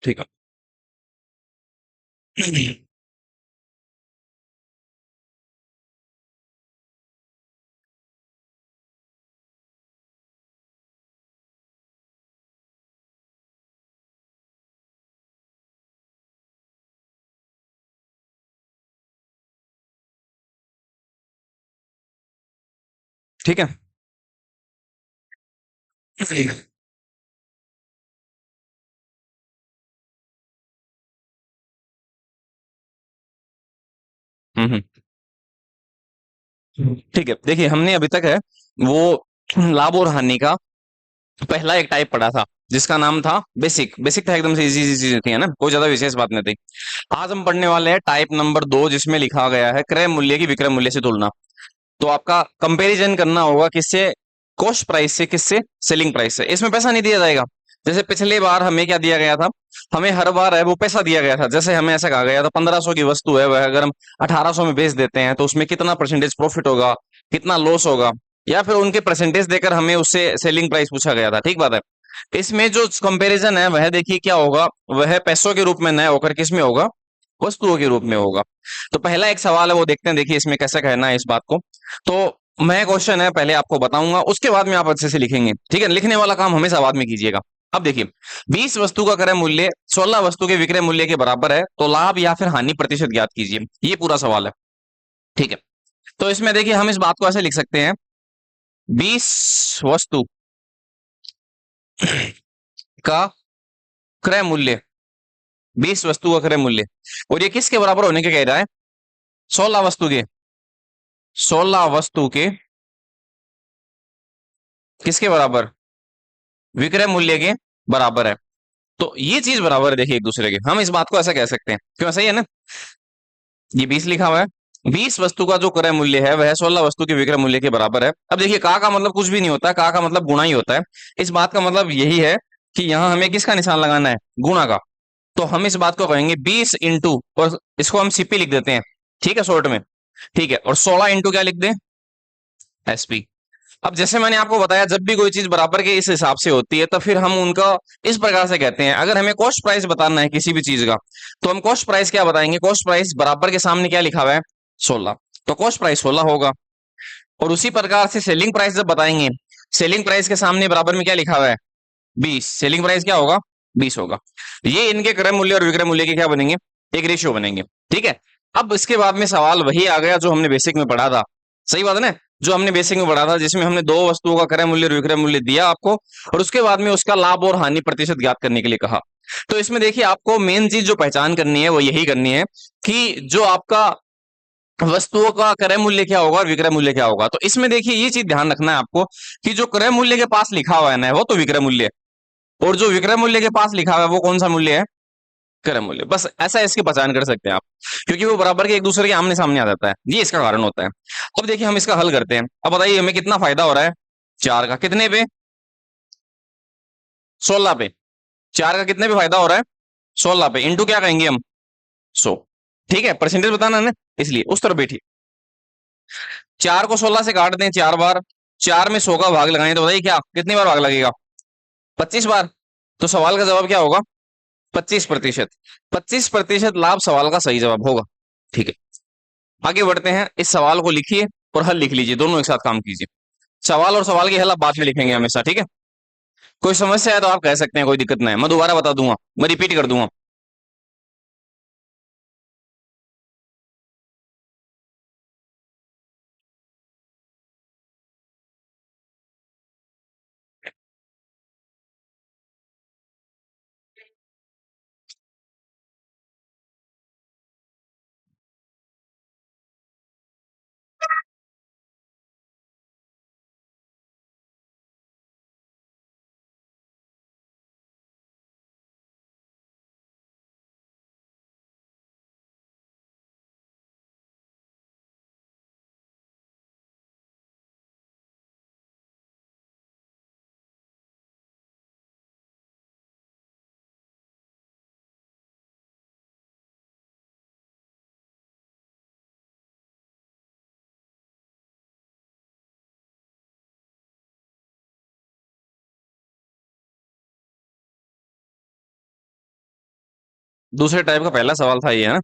ठीक है। ठीक है। हम्म। ठीक है, देखिए हमने अभी तक है वो लाभ और हानि का पहला एक टाइप पढ़ा था, जिसका नाम था बेसिक। बेसिक था, एकदम से इजी इजी चीजें थी, है ना, कोई ज्यादा विशेष बात नहीं थी। आज हम पढ़ने वाले हैं टाइप नंबर 2, जिसमें लिखा गया है क्रय मूल्य की विक्रय मूल्य से तुलना। तो आपका कंपैरिजन करना होगा किससे? कॉस्ट प्राइस से। किससे? सेलिंग प्राइस से। इसमें पैसा नहीं दिया जाएगा। जैसे पिछली बार हमें क्या दिया गया था? हमें हर बार है वो पैसा दिया गया था। जैसे हमें ऐसा कहा गया था 1500 की वस्तु है, वह अगर हम 1800 में बेच देते हैं तो उसमें कितना परसेंटेज प्रॉफिट होगा, कितना लॉस होगा, या फिर उनके परसेंटेज देकर हमें उससे सेलिंग प्राइस पूछा गया था। ठीक बात है। इसमें जो कंपैरिजन है वह देखिए क्या होगा, वह पैसों के रूप में न होकर किस में होगा? वस्तुओं के रूप में होगा। तो पहला एक सवाल है वो देखते हैं, देखिए इसमें कैसे कहना है इस बात को। तो मैं क्वेश्चन है पहले आपको बताऊंगा, उसके बाद में आप अच्छे से लिखेंगे। ठीक है, लिखने वाला काम हमेशा बाद में कीजिएगा। अब देखिए, 20 वस्तु का क्रय मूल्य 16 वस्तु के विक्रय मूल्य के बराबर है, तो लाभ या फिर हानि प्रतिशत ज्ञात कीजिए। ये पूरा सवाल है। ठीक है। तो इसमें देखिए हम इस बात को ऐसे लिख सकते हैं, 20 वस्तु का क्रय मूल्य, 20 वस्तु का क्रय मूल्य, और ये किसके बराबर होने के कह रहा है? 16 वस्तु के। 16 वस्तु के किसके बराबर? विक्रय मूल्य के बराबर है। तो ये चीज बराबर है, देखिए एक दूसरे के। हम इस बात को ऐसा कह सकते हैं, क्यों? सही है ना? ये 20 लिखा हुआ है, 20 वस्तु का जो क्रय मूल्य है वह 16 वस्तु के विक्रय मूल्य के बराबर है। अब देखिए का मतलब कुछ भी नहीं होता है, का मतलब गुणा ही होता है। इस बात का मतलब यही है कि यहाँ हमें किसका निशान लगाना है? गुणा का। तो हम इस बात को कहेंगे 20 इंटू, और इसको हम सीपी लिख देते हैं, ठीक है, शॉर्ट में। ठीक है, और 16 इंटू क्या लिख दें? एसपी। अब जैसे मैंने आपको बताया, जब भी कोई चीज बराबर के इस हिसाब से होती है तो फिर हम उनका इस प्रकार से कहते हैं। अगर हमें कॉस्ट प्राइस बताना है किसी भी चीज का, तो हम कॉस्ट प्राइस क्या बताएंगे? कॉस्ट प्राइस बराबर के सामने क्या लिखा हुआ है? 16। तो कॉस्ट प्राइस 16 होगा। और उसी प्रकार से सेलिंग प्राइस जब बताएंगे, सेलिंग प्राइस के सामने बराबर में क्या लिखा हुआ है? 20। सेलिंग प्राइस क्या होगा? 20 होगा। ये इनके क्रय मूल्य और विक्रय मूल्य के क्या बनेंगे? एक रेशियो बनेंगे। ठीक है। अब इसके बाद में सवाल वही आ गया जो हमने बेसिक में पढ़ा था। सही बात है ना? जो हमने बेसिक में पढ़ा था, जिसमें हमने दो वस्तुओं का क्रय मूल्य और विक्रय मूल्य दिया आपको, और उसके बाद में उसका लाभ और हानि प्रतिशत ज्ञात करने के लिए कहा। तो इसमें देखिए आपको मेन चीज जो पहचान करनी है वो यही करनी है कि जो आपका वस्तुओं का क्रय मूल्य क्या होगा और विक्रय मूल्य क्या होगा। तो इसमें देखिए ये चीज ध्यान रखना है आपको कि जो क्रय मूल्य के पास लिखा हुआ है ना, वो तो विक्रय मूल्य है, और जो विक्रय मूल्य के पास लिखा हुआ है वो कौन सा मूल्य है? क्रय मूल्य। बस ऐसा इसकी पहचान कर सकते हैं आप, क्योंकि वो बराबर के एक दूसरे के आमने सामने आ जाता है, ये इसका कारण होता है। अब देखिए हम इसका हल करते हैं। अब बताइए हमें कितना फायदा हो रहा है? 4 का। कितने पे? 16 पे। 4 का कितने पे फायदा हो रहा है? 16 पे। इंटू क्या कहेंगे हम? 100। ठीक है, परसेंटेज बताना है ना, इसलिए उस तरफ बैठिए। 4 को 16 से काट दें 4 बार, 4 में 100 का भाग लगाएं तो बताइए क्या कितनी बार भाग लगेगा? 25 बार। तो सवाल का जवाब क्या होगा? 25%। 25% लाभ सवाल का सही जवाब होगा। ठीक है, आगे बढ़ते हैं। इस सवाल को लिखिए और हल लिख लीजिए, दोनों एक साथ काम कीजिए। सवाल और सवाल की हल आप बाद में लिखेंगे हमेशा। ठीक है, कोई समस्या है तो आप कह सकते हैं, कोई दिक्कत नहीं है, मैं दोबारा बता दूंगा, मैं रिपीट कर दूंगा। दूसरे टाइप का पहला सवाल था ये, है ना।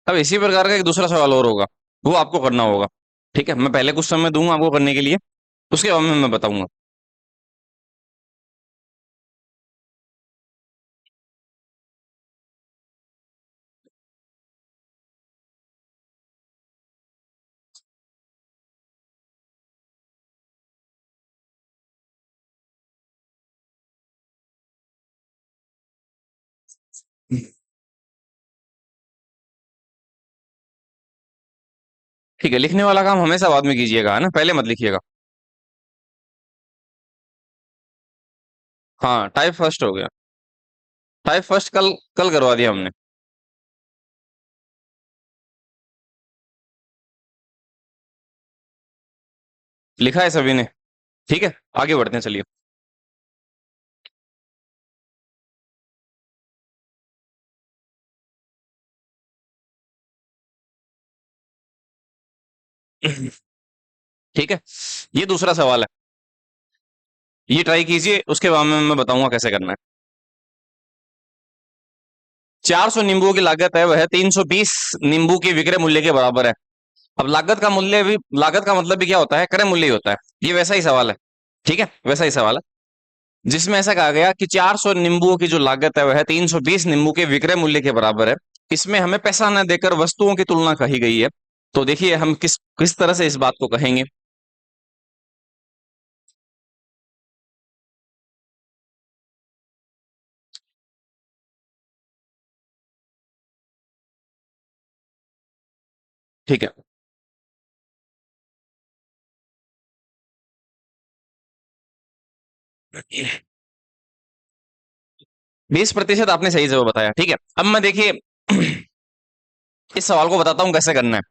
अब इसी प्रकार का एक दूसरा सवाल और होगा, वो आपको करना होगा। ठीक है, मैं पहले कुछ समय दूंगा आपको करने के लिए, उसके बाद में मैं बताऊंगा। ठीक है, लिखने वाला काम हमेशा बाद में कीजिएगा, है ना, पहले मत लिखिएगा। हाँ, टाइप फर्स्ट हो गया। टाइप फर्स्ट कल कल करवा दिया हमने। लिखा है सभी ने। ठीक है, आगे बढ़ते हैं, चलिए। ठीक है, ये दूसरा सवाल है, ये ट्राई कीजिए, उसके बाद में मैं बताऊंगा कैसे करना है। 400 नींबुओं की लागत है, वह 320 नींबू के विक्रय मूल्य के बराबर है। अब लागत का मूल्य भी, लागत का मतलब भी क्या होता है, क्रय मूल्य ही होता है। ये वैसा ही सवाल है। ठीक है, वैसा ही सवाल है, जिसमें ऐसा कहा गया कि 400 नींबुओं की जो लागत है वह 320 नींबू के विक्रय मूल्य के बराबर है। इसमें हमें पैसा न देकर वस्तुओं की तुलना कही गई है। तो देखिए हम किस किस तरह से इस बात को कहेंगे। ठीक है, 20% आपने सही जवाब बताया। ठीक है, अब मैं देखिए इस सवाल को बताता हूं कैसे करना है।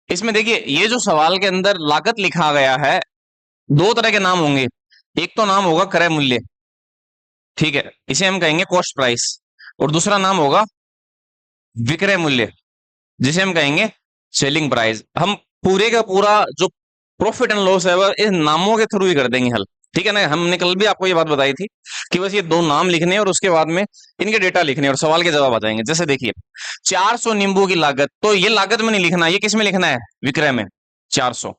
इसमें देखिए ये जो सवाल के अंदर लागत लिखा गया है, दो तरह के नाम होंगे। एक तो नाम होगा क्रय मूल्य, ठीक है, इसे हम कहेंगे कॉस्ट प्राइस। और दूसरा नाम होगा विक्रय मूल्य, जिसे हम कहेंगे सेलिंग प्राइस। हम पूरे का पूरा जो प्रॉफिट एंड लॉस है वह इस नामों के थ्रू ही कर देंगे हल। ठीक है ना, हमने कल भी आपको ये बात बताई थी कि बस ये दो नाम लिखने हैं और उसके बाद में इनके डेटा लिखने हैं और सवाल के जवाब आ जाएंगे। जैसे देखिए 400 नींबू की लागत, तो ये लागत में नहीं लिखना, ये किस में लिखना है, विक्रय में, 400।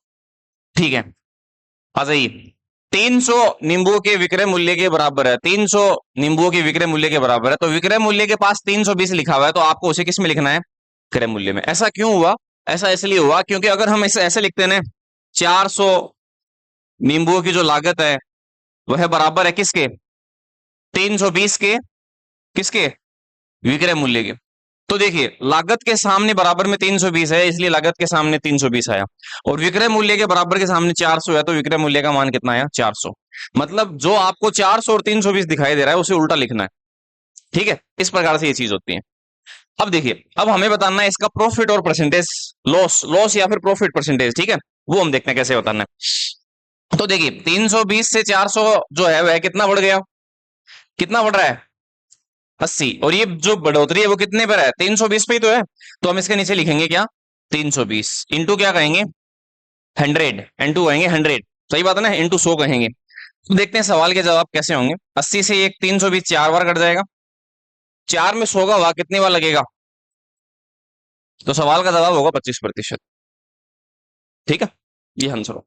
ठीक है, आ जाइए, 300 नींबू के विक्रय मूल्य के बराबर है, 300 नींबुओं के विक्रय मूल्य के बराबर है, तो विक्रय मूल्य के पास 320 लिखा हुआ है, तो आपको उसे किस में लिखना है, क्रय मूल्य में। ऐसा क्यों हुआ, ऐसा इसलिए हुआ क्योंकि अगर हम इसे ऐसे लिखते हैं, 400 नींबुओं की जो लागत है वह बराबर है किसके, 320 के, किसके, विक्रय मूल्य के। तो देखिए लागत के सामने बराबर में 320 है, इसलिए लागत के सामने 320 आया, और विक्रय मूल्य के बराबर के सामने 400 है, तो विक्रय मूल्य का मान कितना आया, 400। मतलब जो आपको 400 और 320 दिखाई दे रहा है उसे उल्टा लिखना है। ठीक है, इस प्रकार से ये चीज होती है। अब देखिए, अब हमें बताना है इसका प्रॉफिट और परसेंटेज, लॉस लॉस या फिर प्रॉफिट परसेंटेज। ठीक है, वो हम देखते हैं कैसे बताना है। तो देखिए 320 से 400 जो है वह कितना बढ़ गया, कितना बढ़ रहा है, 80। और ये जो बढ़ोतरी है वो कितने पर है, 320 पे ही तो है। तो हम इसके नीचे लिखेंगे क्या, 320 इंटू क्या कहेंगे, 100, इंटू कहेंगे 100। सही बात है ना, इंटू 100 कहेंगे। तो देखते हैं सवाल के जवाब कैसे होंगे। 80 से एक 320 चार बार कट जाएगा, चार में 100 का भाग कितनी बार लगेगा, तो सवाल का जवाब होगा 25%। ठीक है, ये आंसर हो।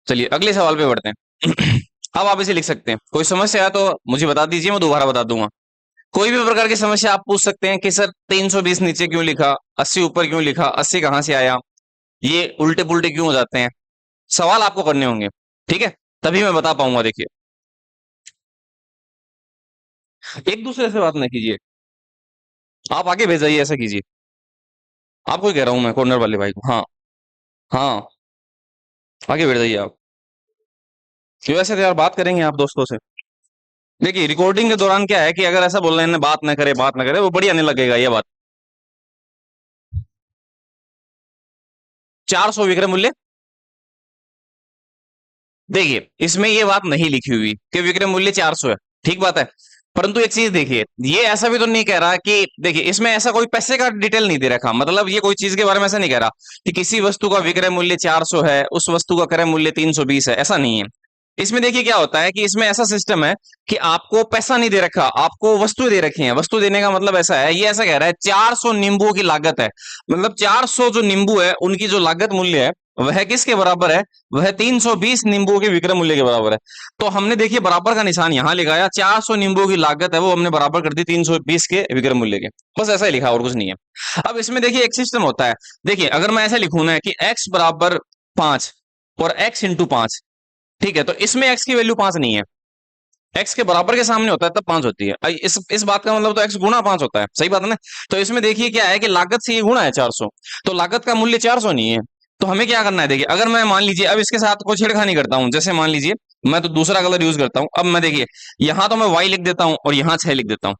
चलिए अगले सवाल पे बढ़ते हैं। अब आप इसे लिख सकते हैं, कोई समस्या है तो मुझे बता दीजिए, मैं दोबारा बता दूंगा। कोई भी प्रकार की समस्या आप पूछ सकते हैं कि सर 320 नीचे क्यों लिखा, 80 ऊपर क्यों लिखा, 80 कहां से आया, ये उल्टे पुल्टे क्यों हो जाते हैं, सवाल आपको करने होंगे। ठीक है, तभी मैं बता पाऊंगा। देखिए एक दूसरे से बात ना कीजिए, आप आगे भेज जाइए, ऐसा कीजिए। आपको ही कह रहा हूं मैं, कॉर्नर वाले भाई को। हाँ, हाँ, आगे बैठ जाइए आप। कि वैसे तो यार बात करेंगे आप दोस्तों से। देखिए रिकॉर्डिंग के दौरान क्या है कि अगर ऐसा बोल रहे हैं बात ना करे, बात ना करे, वो बढ़िया नहीं लगेगा ये बात। 400 विक्रय मूल्य, देखिए इसमें ये बात नहीं लिखी हुई कि विक्रय मूल्य 400 है, ठीक बात है। परंतु एक चीज देखिए, ये ऐसा भी तो नहीं कह रहा कि, देखिए इसमें ऐसा कोई पैसे का डिटेल नहीं दे रखा, मतलब ये कोई चीज के बारे में ऐसा नहीं कह रहा कि किसी वस्तु का विक्रय मूल्य 400 है, उस वस्तु का क्रय मूल्य 320 है, ऐसा नहीं है। इसमें देखिए क्या होता है कि इसमें ऐसा सिस्टम है कि आपको पैसा नहीं दे रखा, आपको वस्तु दे रखी है। वस्तु देने का मतलब ऐसा है, ये ऐसा कह रहा है 400 नींबुओं की लागत है, मतलब 400 जो नींबू है उनकी जो लागत मूल्य है वह किसके बराबर है, वह 320 नींबुओं के विक्रय मूल्य के बराबर है। तो हमने देखिए बराबर का निशान यहां लगाया, 400 नींबुओं की लागत है वो हमने बराबर कर दी 320 के विक्रय मूल्य के, बस ऐसा ही लिखा और कुछ नहीं है। अब इसमें देखिए एक सिस्टम होता है, देखिए अगर मैं ऐसा लिखूं ना कि x बराबर 5 और x इंटू 5, ठीक है, तो इसमें x की वैल्यू 5 नहीं है, x के बराबर के सामने होता है तब 5 होती है। इस बात का मतलब तो x गुणा 5 होता है, सही बात है ना। तो इसमें देखिए क्या है कि लागत से ये गुणा है 400, तो लागत का मूल्य 400 नहीं है। तो हमें क्या करना है, देखिए अगर मैं मान लीजिए अब इसके साथ कोई छेड़खानी करता हूं, जैसे मान लीजिए मैं तो दूसरा कलर यूज करता हूं, अब मैं देखिए यहां तो मैं y लिख देता हूं और यहां 6 लिख देता हूं।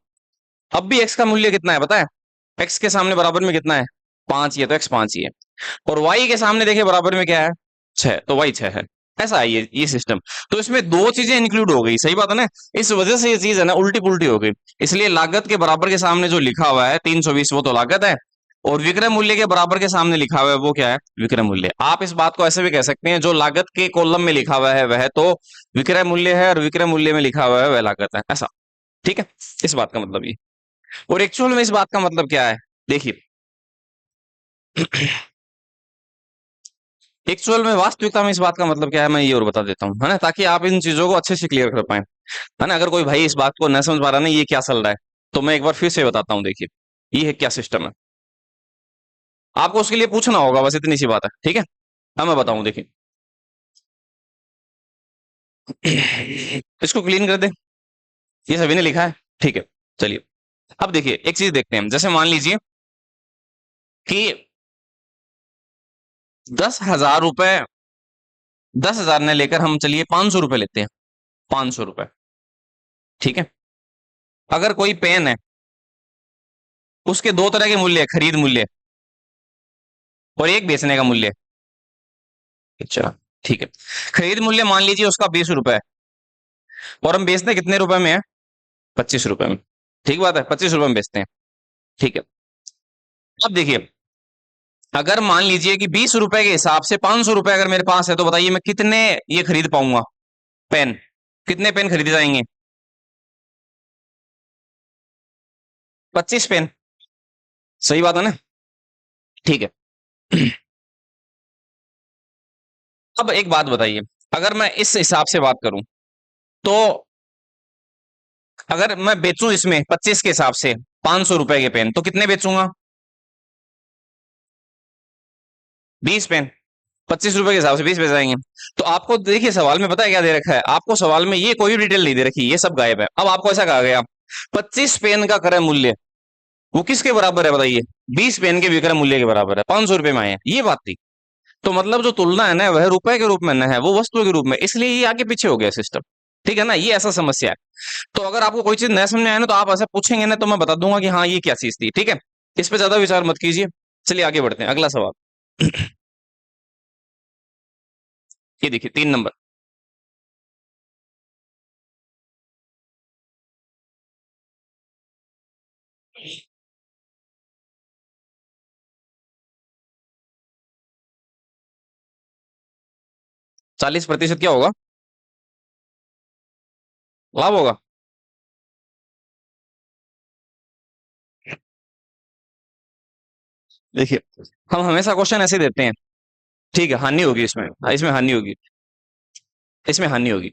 अब भी x का मूल्य कितना है पता है, x के सामने बराबर में कितना है, 5 ही है, तो x 5 ही है। और y के सामने देखिए बराबर में क्या है, 6, तो y 6 है। ऐसा है ये सिस्टम। तो इसमें दो चीजें इंक्लूड हो गई, सही बात है ना। इस वजह से ये चीज है ना उल्टी पुल्टी हो गई। इसलिए लागत के बराबर के सामने जो लिखा हुआ है 320 वो तो लागत है, और विक्रय मूल्य के बराबर के सामने लिखा हुआ है वो क्या है, विक्रय मूल्य। आप इस बात को ऐसे भी कह सकते हैं, जो लागत के कॉलम में लिखा हुआ है वह तो विक्रय मूल्य है, और विक्रय मूल्य में लिखा हुआ है वह लागत है, ऐसा। ठीक है, इस बात का मतलब ये। और एक्चुअल में इस बात का मतलब क्या है, देखिए एक्चुअल में वास्तविकता में इस बात का मतलब क्या है मैं ये और बता देता हूँ, है ना, ताकि आप इन चीजों को अच्छे से क्लियर कर पाए, है ना। अगर कोई भाई इस बात को न समझ पा रहा ना ये क्या चल रहा है, तो मैं एक बार फिर से बताता हूँ, देखिए ये है क्या सिस्टम है। आपको उसके लिए पूछना होगा, बस इतनी सी बात है, ठीक है। अब मैं बताऊं, देखिए इसको क्लीन कर दे, ये सभी ने लिखा है, ठीक है। चलिए अब देखिए एक चीज देखते हैं, जैसे मान लीजिए कि 10,000 रुपए, 10,000 ने लेकर हम चलिए 500 रुपए लेते हैं, 500 रुपए, ठीक है। अगर कोई पेन है, उसके दो तरह के मूल्य है, खरीद मूल्य और एक बेचने का मूल्य। अच्छा, ठीक है। खरीद मूल्य मान लीजिए उसका 20 रुपए है, और हम बेचते कितने रुपए में है, 25 रुपए में। ठीक बात है, 25 रुपए में बेचते हैं, ठीक है। अब देखिए अगर मान लीजिए कि 20 रुपए के हिसाब से 500 रुपए अगर मेरे पास है, तो बताइए मैं कितने ये खरीद पाऊंगा, पेन, कितने पेन खरीदे जाएंगे, 25 पेन, सही बात है ना, ठीक है। अब एक बात बताइए, अगर मैं इस हिसाब से बात करूं, तो अगर मैं बेचूं इसमें 25 के हिसाब से 500 रुपए के पेन, तो कितने बेचूंगा, 20 पेन, 25 रुपए के हिसाब से 20 बेच जाएंगे। तो आपको देखिए सवाल में पता है क्या दे रखा है, आपको सवाल में ये कोई डिटेल नहीं दे रखी, ये सब गायब है। अब आपको ऐसा कहा गया 25 पेन का क्रय मूल्य वो किसके बराबर है बताइए, 20 पेन के विक्रय मूल्य के बराबर है, 500 रुपए में आए हैं, ये बात थी। तो मतलब जो तुलना है ना वह रुपए के रूप में न है, वो वस्तु के रूप में, इसलिए ये आगे पीछे हो गया सिस्टम, ठीक है ना, ये ऐसा समस्या है। तो अगर आपको कोई चीज नहीं समझ में आए ना, तो आप ऐसा पूछेंगे ना, तो मैं बता दूंगा कि हाँ ये क्या चीज थी, ठीक है। इस पे ज्यादा विचार मत कीजिए। चलिए आगे बढ़ते हैं, अगला सवाल। ये देखिए 3 नंबर। 40% क्या होगा, लाभ होगा। देखिए हम हमेशा क्वेश्चन ऐसे देते हैं, ठीक है, हानि होगी इसमें, इसमें हानि होगी, इसमें हानि होगी,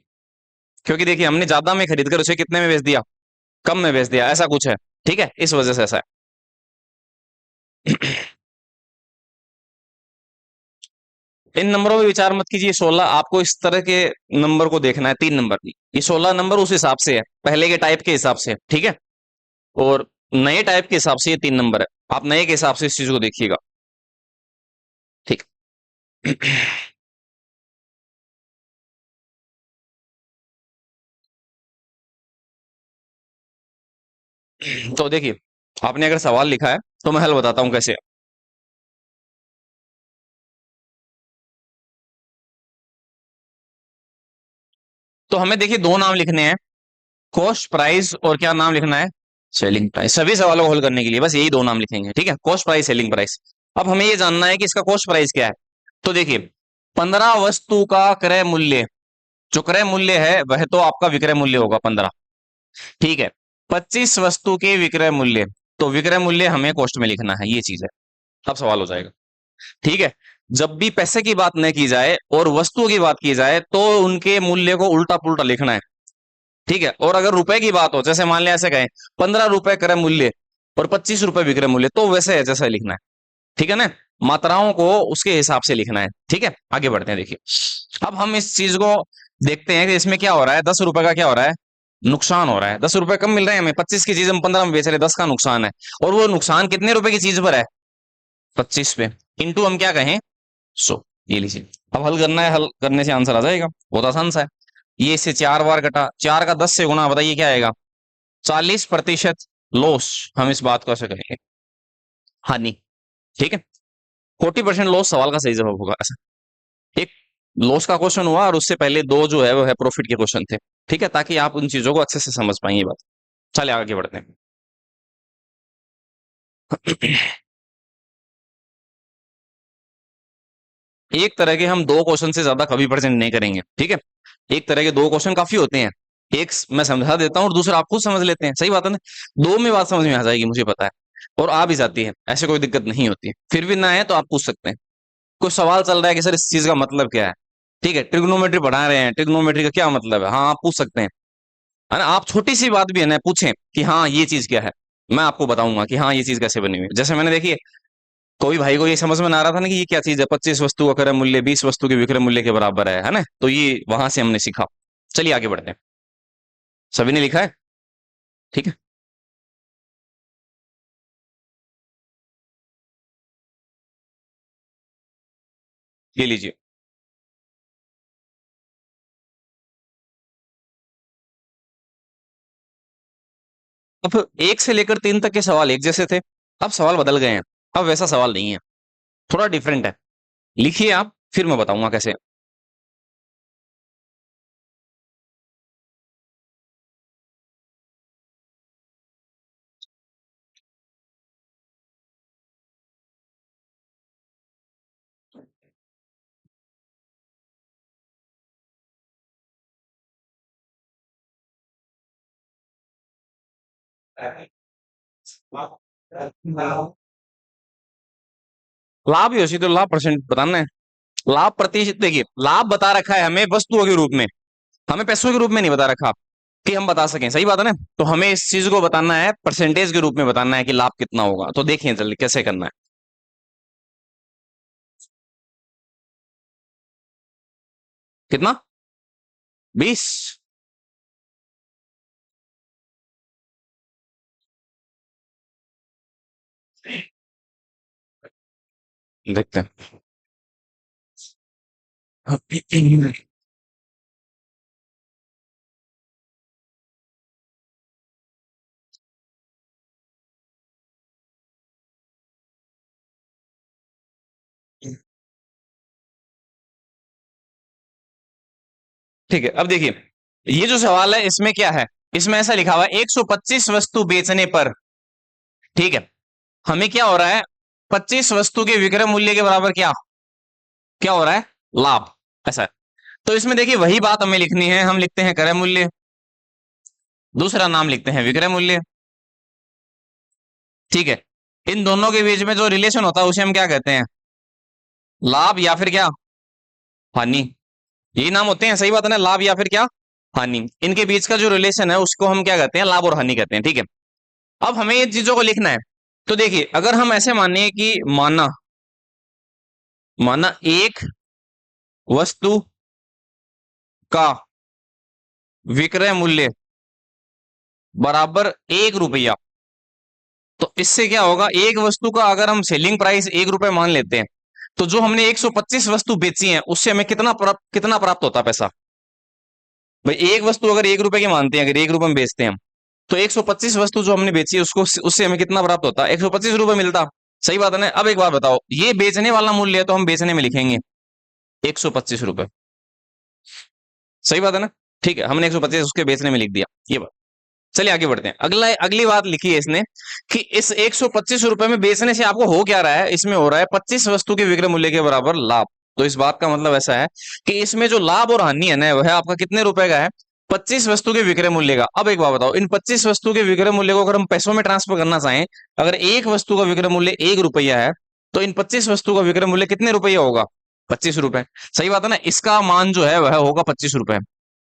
क्योंकि देखिए हमने ज्यादा में खरीद कर उसे कितने में बेच दिया, कम में बेच दिया, ऐसा कुछ है, ठीक है, इस वजह से ऐसा है। इन नंबरों में विचार मत कीजिए, 16 आपको इस तरह के नंबर को देखना है, 3 नंबर की, ये 16 नंबर उस हिसाब से है, पहले के टाइप के हिसाब से, ठीक है। और नए टाइप के हिसाब से ये 3 नंबर है, आप नए के हिसाब से इस चीज को देखिएगा, ठीक। तो देखिए आपने अगर सवाल लिखा है तो मैं हल बताता हूं कैसे। तो हमें देखिए दो नाम लिखने हैं, कॉस्ट प्राइस और क्या नाम लिखना है, सेलिंग प्राइस। सभी सवालों को हल करने के लिए बस यही दो नाम लिखेंगे, ठीक है, कॉस्ट प्राइस, सेलिंग प्राइस। अब हमें ये जानना है कि इसका कॉस्ट प्राइस क्या है। तो देखिए 15 वस्तु का क्रय मूल्य जो क्रय मूल्य है वह तो आपका विक्रय मूल्य होगा 15। ठीक है, 25 वस्तु के विक्रय मूल्य, तो विक्रय मूल्य हमें कॉस्ट में लिखना है, ये चीज है। अब सवाल हो जाएगा। ठीक है, जब भी पैसे की बात न की जाए और वस्तुओं की बात की जाए तो उनके मूल्य को उल्टा पुल्टा लिखना है। ठीक है, और अगर रुपए की बात हो, जैसे मान लिया ऐसे कहें 15 रुपए क्रय मूल्य और 25 रुपए विक्रय मूल्य, तो वैसे है जैसा लिखना है। ठीक है ना, मात्राओं को उसके हिसाब से लिखना है। ठीक है, आगे बढ़ते हैं। देखिए, अब हम इस चीज को देखते हैं कि इसमें क्या हो रहा है। 10 रुपए का क्या हो रहा है, नुकसान हो रहा है। 10 रुपए कम मिल रहे हैं हमें, 25 की चीज हम 15 में बेच रहे हैं, 10 का नुकसान है। और वो नुकसान कितने रुपए की चीज पर है, 25 पे। इंटू हम क्या कहें, 100। ये लीजिए, अब हल करना है, हल करने से आंसर आ जाएगा, बहुत आसान सा है। ये इससे 4 बार कटा, 4 का 10 से गुना, बताइए क्या आएगा, 40% लॉस। हम इस बात को ऐसे कहेंगे, हानि। ठीक है, 40% लॉस सवाल का सही जवाब होगा ऐसा। एक लॉस का क्वेश्चन हुआ और उससे पहले दो जो है वो है प्रॉफिट के क्वेश्चन थे। ठीक है, ताकि आप उन चीजों को अच्छे से समझ पाएंगे ये बात। चलिए आगे बढ़ते हैं। एक तरह के हम दो क्वेश्चन से ज्यादा कभी प्रेजेंट नहीं करेंगे। ठीक है, एक तरह के दो क्वेश्चन काफी होते हैं। एक मैं समझा देता हूँ और दूसरा आप खुद समझ लेते हैं, सही बात है ना। दो में बात समझ में आ जाएगी, मुझे पता है, और आ भी जाती है, ऐसे कोई दिक्कत नहीं होती है। फिर भी ना है तो आप पूछ सकते हैं। कोई सवाल चल रहा है कि सर इस चीज का मतलब क्या है। ठीक है, ट्रिग्नोमेट्री पढ़ा रहे हैं, ट्रिग्नोमेट्री का क्या मतलब है, हाँ आप पूछ सकते हैं, है ना। आप छोटी सी बात भी है ना पूछें कि हाँ ये चीज क्या है, मैं आपको बताऊंगा कि हाँ ये चीज कैसे बनी हुई है। जैसे मैंने देखिए, कोई भाई को ये समझ में ना आ रहा था ना कि ये क्या चीज है, 25 वस्तु का क्रय मूल्य 20 वस्तु के विक्रय मूल्य के बराबर है ना। तो ये वहां से हमने सीखा। चलिए आगे बढ़ते हैं। सभी ने लिखा है, ठीक है। ये लीजिए, अब 1 से लेकर 3 तक के सवाल एक जैसे थे, अब सवाल बदल गए हैं। अब वैसा सवाल नहीं है, थोड़ा डिफरेंट है। लिखिए आप, फिर मैं बताऊंगा कैसे। लाभ ही तो लाभ परसेंट बताना है। लाभ प्रतिशत, देखिए लाभ बता रखा है हमें वस्तुओं के रूप में, हमें पैसों के रूप में नहीं बता रखा कि हम बता सकें, सही बात है ना। तो हमें इस चीज को बताना है, परसेंटेज के रूप में बताना है कि लाभ कितना होगा। तो देखिए जल्दी कैसे करना है। कितना, 20। देखते हैं। ठीक है, अब देखिए, ये जो सवाल है इसमें क्या है, इसमें ऐसा लिखा हुआ है 125 वस्तु बेचने पर। ठीक है, हमें क्या हो रहा है, 25 वस्तु के विक्रय मूल्य के बराबर क्या क्या हो रहा है, लाभ, ऐसा है। तो इसमें देखिए वही बात हमें लिखनी है, हम लिखते हैं क्रय मूल्य, दूसरा नाम लिखते हैं विक्रय मूल्य। ठीक है, इन दोनों के बीच में जो रिलेशन होता है उसे हम क्या कहते हैं, लाभ या फिर क्या, हानि। यही नाम होते हैं, सही बात है ना, लाभ या फिर क्या, हानि। इनके बीच का जो रिलेशन है उसको हम क्या कहते हैं, लाभ और हानि कहते हैं। ठीक है, अब हमें ये चीजों को लिखना है। तो देखिए, अगर हम ऐसे मानिए कि माना माना एक वस्तु का विक्रय मूल्य बराबर 1 रुपया, तो इससे क्या होगा, एक वस्तु का अगर हम सेलिंग प्राइस 1 रुपए मान लेते हैं, तो जो हमने 125 वस्तु बेची है उससे हमें कितना प्राप्त होता है पैसा। भाई एक वस्तु अगर 1 रुपए की मानते हैं, अगर 1 रुपए में बेचते हैं हम, तो 125 वस्तु जो हमने बेची है उसको, उससे हमें कितना प्राप्त होता है, 125 रुपए मिलता। सही बात है ना। अब एक बात बताओ, ये बेचने वाला मूल्य है तो हम बेचने में लिखेंगे 125 रुपए, सही बात है ना। ठीक है, हमने 125 उसके बेचने में लिख दिया, ये बात। चलिए आगे बढ़ते हैं। अगली बात लिखी है इसने कि इस 125 रुपए में बेचने से आपको हो क्या रहा है, इसमें हो रहा है 25 वस्तु के विक्रय मूल्य के बराबर लाभ। तो इस बात का मतलब ऐसा है कि इसमें जो लाभ और हानि है ना वह आपका कितने रुपए का है, 25 वस्तु के विक्रय मूल्य का। अब एक बात बताओ, इन 25 वस्तु के विक्रय मूल्य को अगर हम पैसों में ट्रांसफर करना चाहें, अगर एक वस्तु का विक्रय मूल्य 1 रुपया है, तो इन 25 वस्तु का विक्रय मूल्य कितने रुपया होगा, 25 रुपए। सही बात है ना, इसका मान जो है वह होगा 25 रुपए।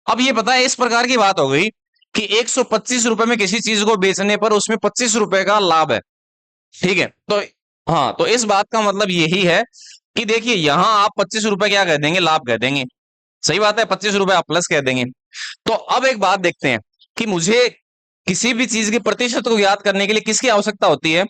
अब ये पता है, इस प्रकार की बात हो गई कि 125 रुपए में किसी चीज को बेचने पर उसमें 25 रुपए का लाभ है। ठीक है, तो हाँ, तो इस बात का मतलब यही है कि देखिए यहां आप 25 रुपए क्या कह देंगे, लाभ कह देंगे। सही बात है, 25 रुपए आप प्लस कह देंगे। तो अब एक बात देखते हैं कि मुझे किसी भी चीज के प्रतिशत को ज्ञात करने के लिए किसकी आवश्यकता होती है,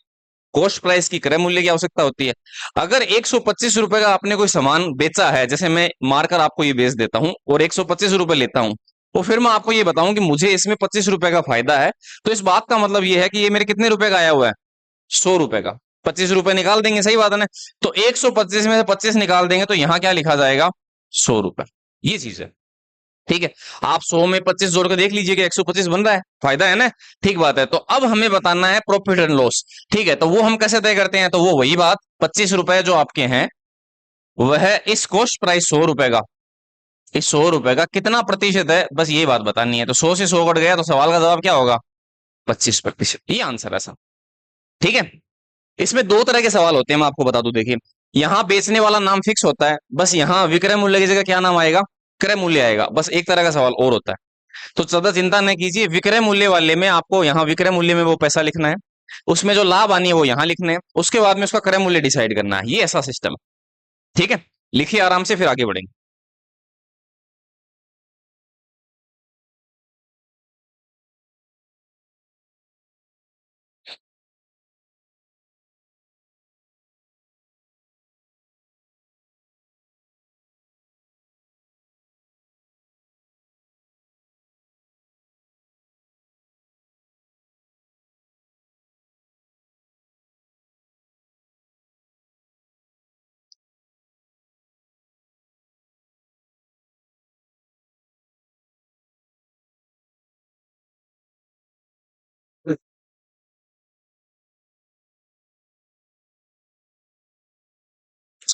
कॉस्ट प्राइस की, क्रय मूल्य की आवश्यकता होती है। अगर 125 रुपए का आपने कोई सामान बेचा है, जैसे मैं मारकर आपको ये बेच देता हूं और 125 रुपए लेता हूं, तो फिर मैं आपको ये बताऊं कि मुझे इसमें 25 रुपए का फायदा है, तो इस बात का मतलब ये है कि ये मेरे कितने रुपए का आया हुआ है, 100 रुपए का। 25 रुपए निकाल देंगे, सही बात है ना। तो 125 में से 25 निकाल देंगे तो यहां क्या लिखा जाएगा, 100 रुपए। ये चीज है। ठीक है, आप 100 में 25 जोड़ के देख लीजिए कि 125 बन रहा है, फायदा है ना। ठीक बात है, तो अब हमें बताना है प्रॉफिट एंड लॉस। ठीक है, तो वो हम कैसे तय करते हैं, तो वो वही बात, 25 रुपए जो आपके हैं वह इस कॉस्ट प्राइस 100 रुपए का, इस 100 रुपए का कितना प्रतिशत है, बस ये बात बतानी है। तो 100 से 100 कट गया तो सवाल का जवाब क्या होगा, 25%। ये आंसर है सर। ठीक है, इसमें दो तरह के सवाल होते हैं, मैं आपको बता दूं। देखिए, यहां बेचने वाला नाम फिक्स होता है, बस यहां विक्रय मूल्य की जगह क्या नाम आएगा, क्रय मूल्य आएगा। बस एक तरह का सवाल और होता है, तो ज्यादा चिंता न कीजिए, विक्रय मूल्य वाले में आपको यहाँ विक्रय मूल्य में वो पैसा लिखना है, उसमें जो लाभ आनी है वो यहाँ लिखने हैं, उसके बाद में उसका क्रय मूल्य डिसाइड करना है। ये ऐसा सिस्टम है। ठीक है, लिखिए आराम से, फिर आगे बढ़ेंगे।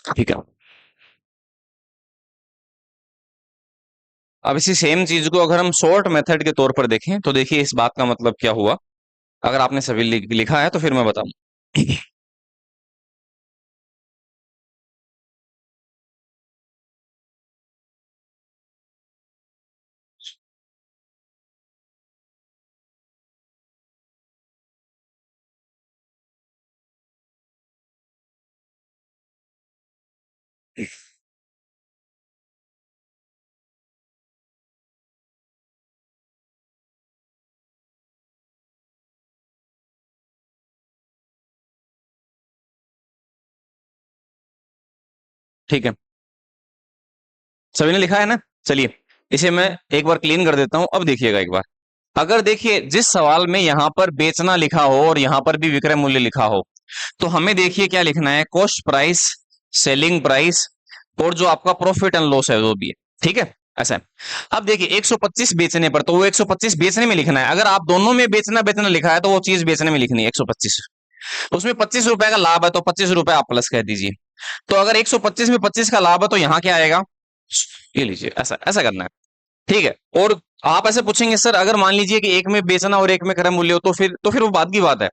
ठीक है, अब इसी सेम चीज को अगर हम शॉर्ट मेथड के तौर पर देखें, तो देखिए इस बात का मतलब क्या हुआ। अगर आपने सभी लिखा है तो फिर मैं बताऊं। ठीक है, सभी ने लिखा है ना। चलिए, इसे मैं एक बार क्लीन कर देता हूं। अब देखिएगा एक बार, अगर देखिए जिस सवाल में यहां पर बेचना लिखा हो और यहां पर भी विक्रय मूल्य लिखा हो, तो हमें देखिए क्या लिखना है, कॉस्ट प्राइस, सेलिंग प्राइस, और जो आपका प्रॉफिट एंड लॉस है वो भी है। ठीक है, ऐसा है। अब देखिए 125 बेचने पर, तो वो 125 बेचने में लिखना है। अगर आप दोनों में बेचना बेचना लिखा है तो वो चीज बेचने में लिखनी है 125। उसमें 25 रुपए का लाभ है तो 25 रुपए आप प्लस कह दीजिए। तो अगर 125 में 25 का लाभ है तो यहाँ क्या आएगा, ये लीजिए, ऐसा ऐसा करना है। ठीक है, और आप ऐसे पूछेंगे सर अगर मान लीजिए कि एक में बेचना और एक में क्रय मूल्य हो, तो फिर वो बात की बात है।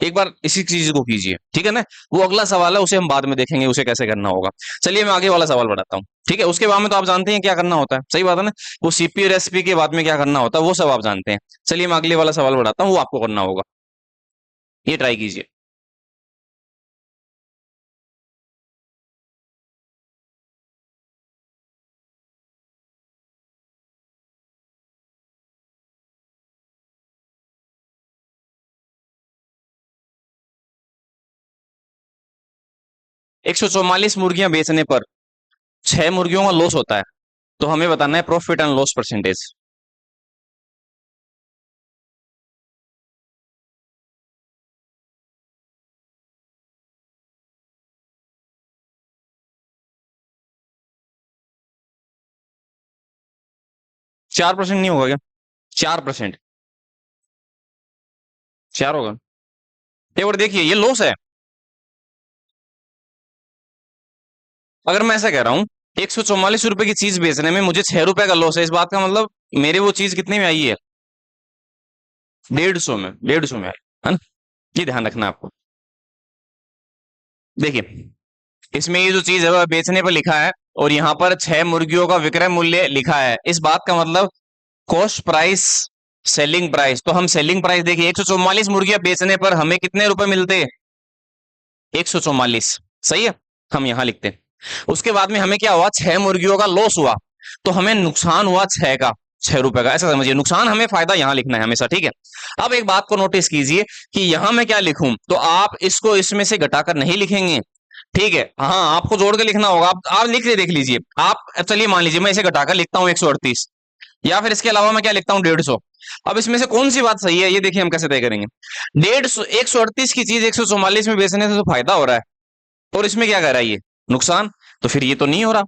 एक बार इसी चीज को कीजिए, ठीक है ना। वो अगला सवाल है, उसे हम बाद में देखेंगे उसे कैसे करना होगा। चलिए मैं आगे वाला सवाल बढ़ाता हूँ। ठीक है, उसके बाद में तो आप जानते हैं क्या करना होता है, सही बात है ना। वो सीपी और एसपी के बाद में क्या करना होता है वो सब आप जानते हैं। चलिए मैं अगले वाला सवाल बढ़ाता हूँ, वो आपको करना होगा, ये ट्राई कीजिए। 144 मुर्गियां बेचने पर 6 मुर्गियों का लॉस होता है, तो हमें बताना है प्रॉफिट एंड लॉस परसेंटेज। 4% नहीं होगा क्या, 4%, 4 होगा। एक बार देखिए ये लॉस है, अगर मैं ऐसा कह रहा हूं ₹144 की चीज बेचने में मुझे ₹6 का लॉस है। इस बात का मतलब मेरे वो चीज कितने में आई है? 150 में, 150 में आई है ना। ये ध्यान रखना है आपको। देखिए, इसमें ये जो चीज है वह बेचने पर लिखा है और यहाँ पर 6 मुर्गियों का विक्रय मूल्य लिखा है। इस बात का मतलब कॉस्ट प्राइस, सेलिंग प्राइस। तो हम सेलिंग प्राइस देखिए, 144 मुर्गियां बेचने पर हमें कितने रुपए मिलते? 144। सही है, हम यहां लिखते हैं। उसके बाद में हमें क्या हुआ? 6 मुर्गियों का लॉस हुआ, तो हमें नुकसान हुआ 6 का, ₹6 का। ऐसा समझिए, नुकसान हमें फायदा यहां लिखना है हमेशा, ठीक है। अब एक बात को नोटिस कीजिए कि यहां मैं क्या लिखूं, तो आप इसको इसमें से घटाकर नहीं लिखेंगे, ठीक है। हाँ, आपको जोड़ के लिखना होगा। आप लिख ले, देख लीजिए आप। चलिए मान लीजिए मैं इसे घटाकर लिखता हूँ 138, या फिर इसके अलावा मैं क्या लिखता हूँ 150। अब इसमें से कौन सी बात सही है ये देखिए हम कैसे तय करेंगे। 150, 138 की चीज 144 में बेचने से तो फायदा हो रहा है, और इसमें क्या कर रहा है ये? नुकसान। तो फिर ये तो नहीं हो रहा।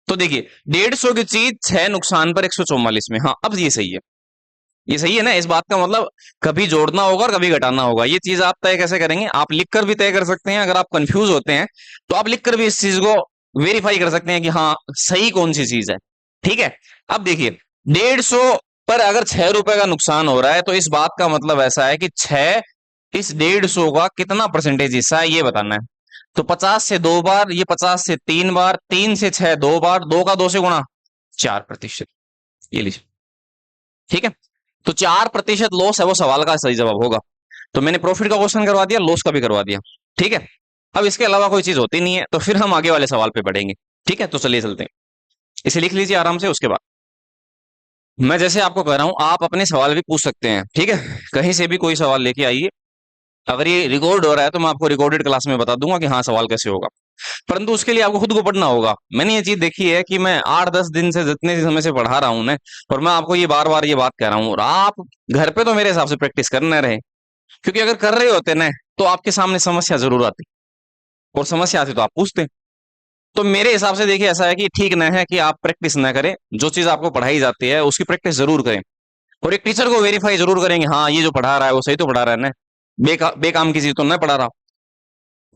तो देखिए, 150 की चीज 6 नुकसान पर 144 में। हाँ, अब ये सही है, ये सही है ना। इस बात का मतलब कभी जोड़ना होगा और कभी घटाना होगा। ये चीज आप तय कैसे करेंगे? आप लिखकर भी तय कर सकते हैं। अगर आप कंफ्यूज होते हैं तो आप लिखकर भी इस चीज को वेरीफाई कर सकते हैं कि हाँ सही कौन सी चीज है, ठीक है। अब देखिए, 150 पर अगर ₹6 का नुकसान हो रहा है, तो इस बात का मतलब ऐसा है कि 6 इस 150 का कितना परसेंटेज हिस्सा है ये बताना है। तो 50 से 2 बार, ये 50 से 3 बार, 3 से 6 2 बार, 2 का 2 से गुणा, 4%। ये लीजिए, ठीक है। तो 4% लॉस है वो सवाल का सही जवाब होगा। तो मैंने प्रॉफिट का क्वेश्चन करवा दिया, लॉस का भी करवा दिया, ठीक है। अब इसके अलावा कोई चीज होती नहीं है, तो फिर हम आगे वाले सवाल पे बढ़ेंगे, ठीक है। तो चलिए चलते हैं, इसे लिख लीजिए आराम से। उसके बाद मैं जैसे आपको कह रहा हूं, आप अपने सवाल भी पूछ सकते हैं, ठीक है। कहीं से भी कोई सवाल लेके आइए। अगर ये रिकॉर्ड हो रहा है तो मैं आपको रिकॉर्डेड क्लास में बता दूंगा कि हाँ सवाल कैसे होगा, परंतु उसके लिए आपको खुद को पढ़ना होगा। मैंने ये चीज देखी है कि मैं 8-10 दिन से, जितने समय से पढ़ा रहा हूं ना, और मैं आपको ये बार बार ये बात कह रहा हूँ, और आप घर पे तो मेरे हिसाब से प्रैक्टिस करना रहे, क्योंकि अगर कर रहे होते ना तो आपके सामने समस्या जरूर आती, और समस्या आती तो आप पूछते। तो मेरे हिसाब से देखिए, ऐसा है कि ठीक न है कि आप प्रैक्टिस ना करें। जो चीज आपको पढ़ाई जाती है उसकी प्रैक्टिस जरूर करें, और एक टीचर को वेरीफाई जरूर करेंगे, हाँ ये जो पढ़ा रहा है वो सही तो पढ़ा रहा है ना, बेकाम की चीज तो ना पढ़ा रहा।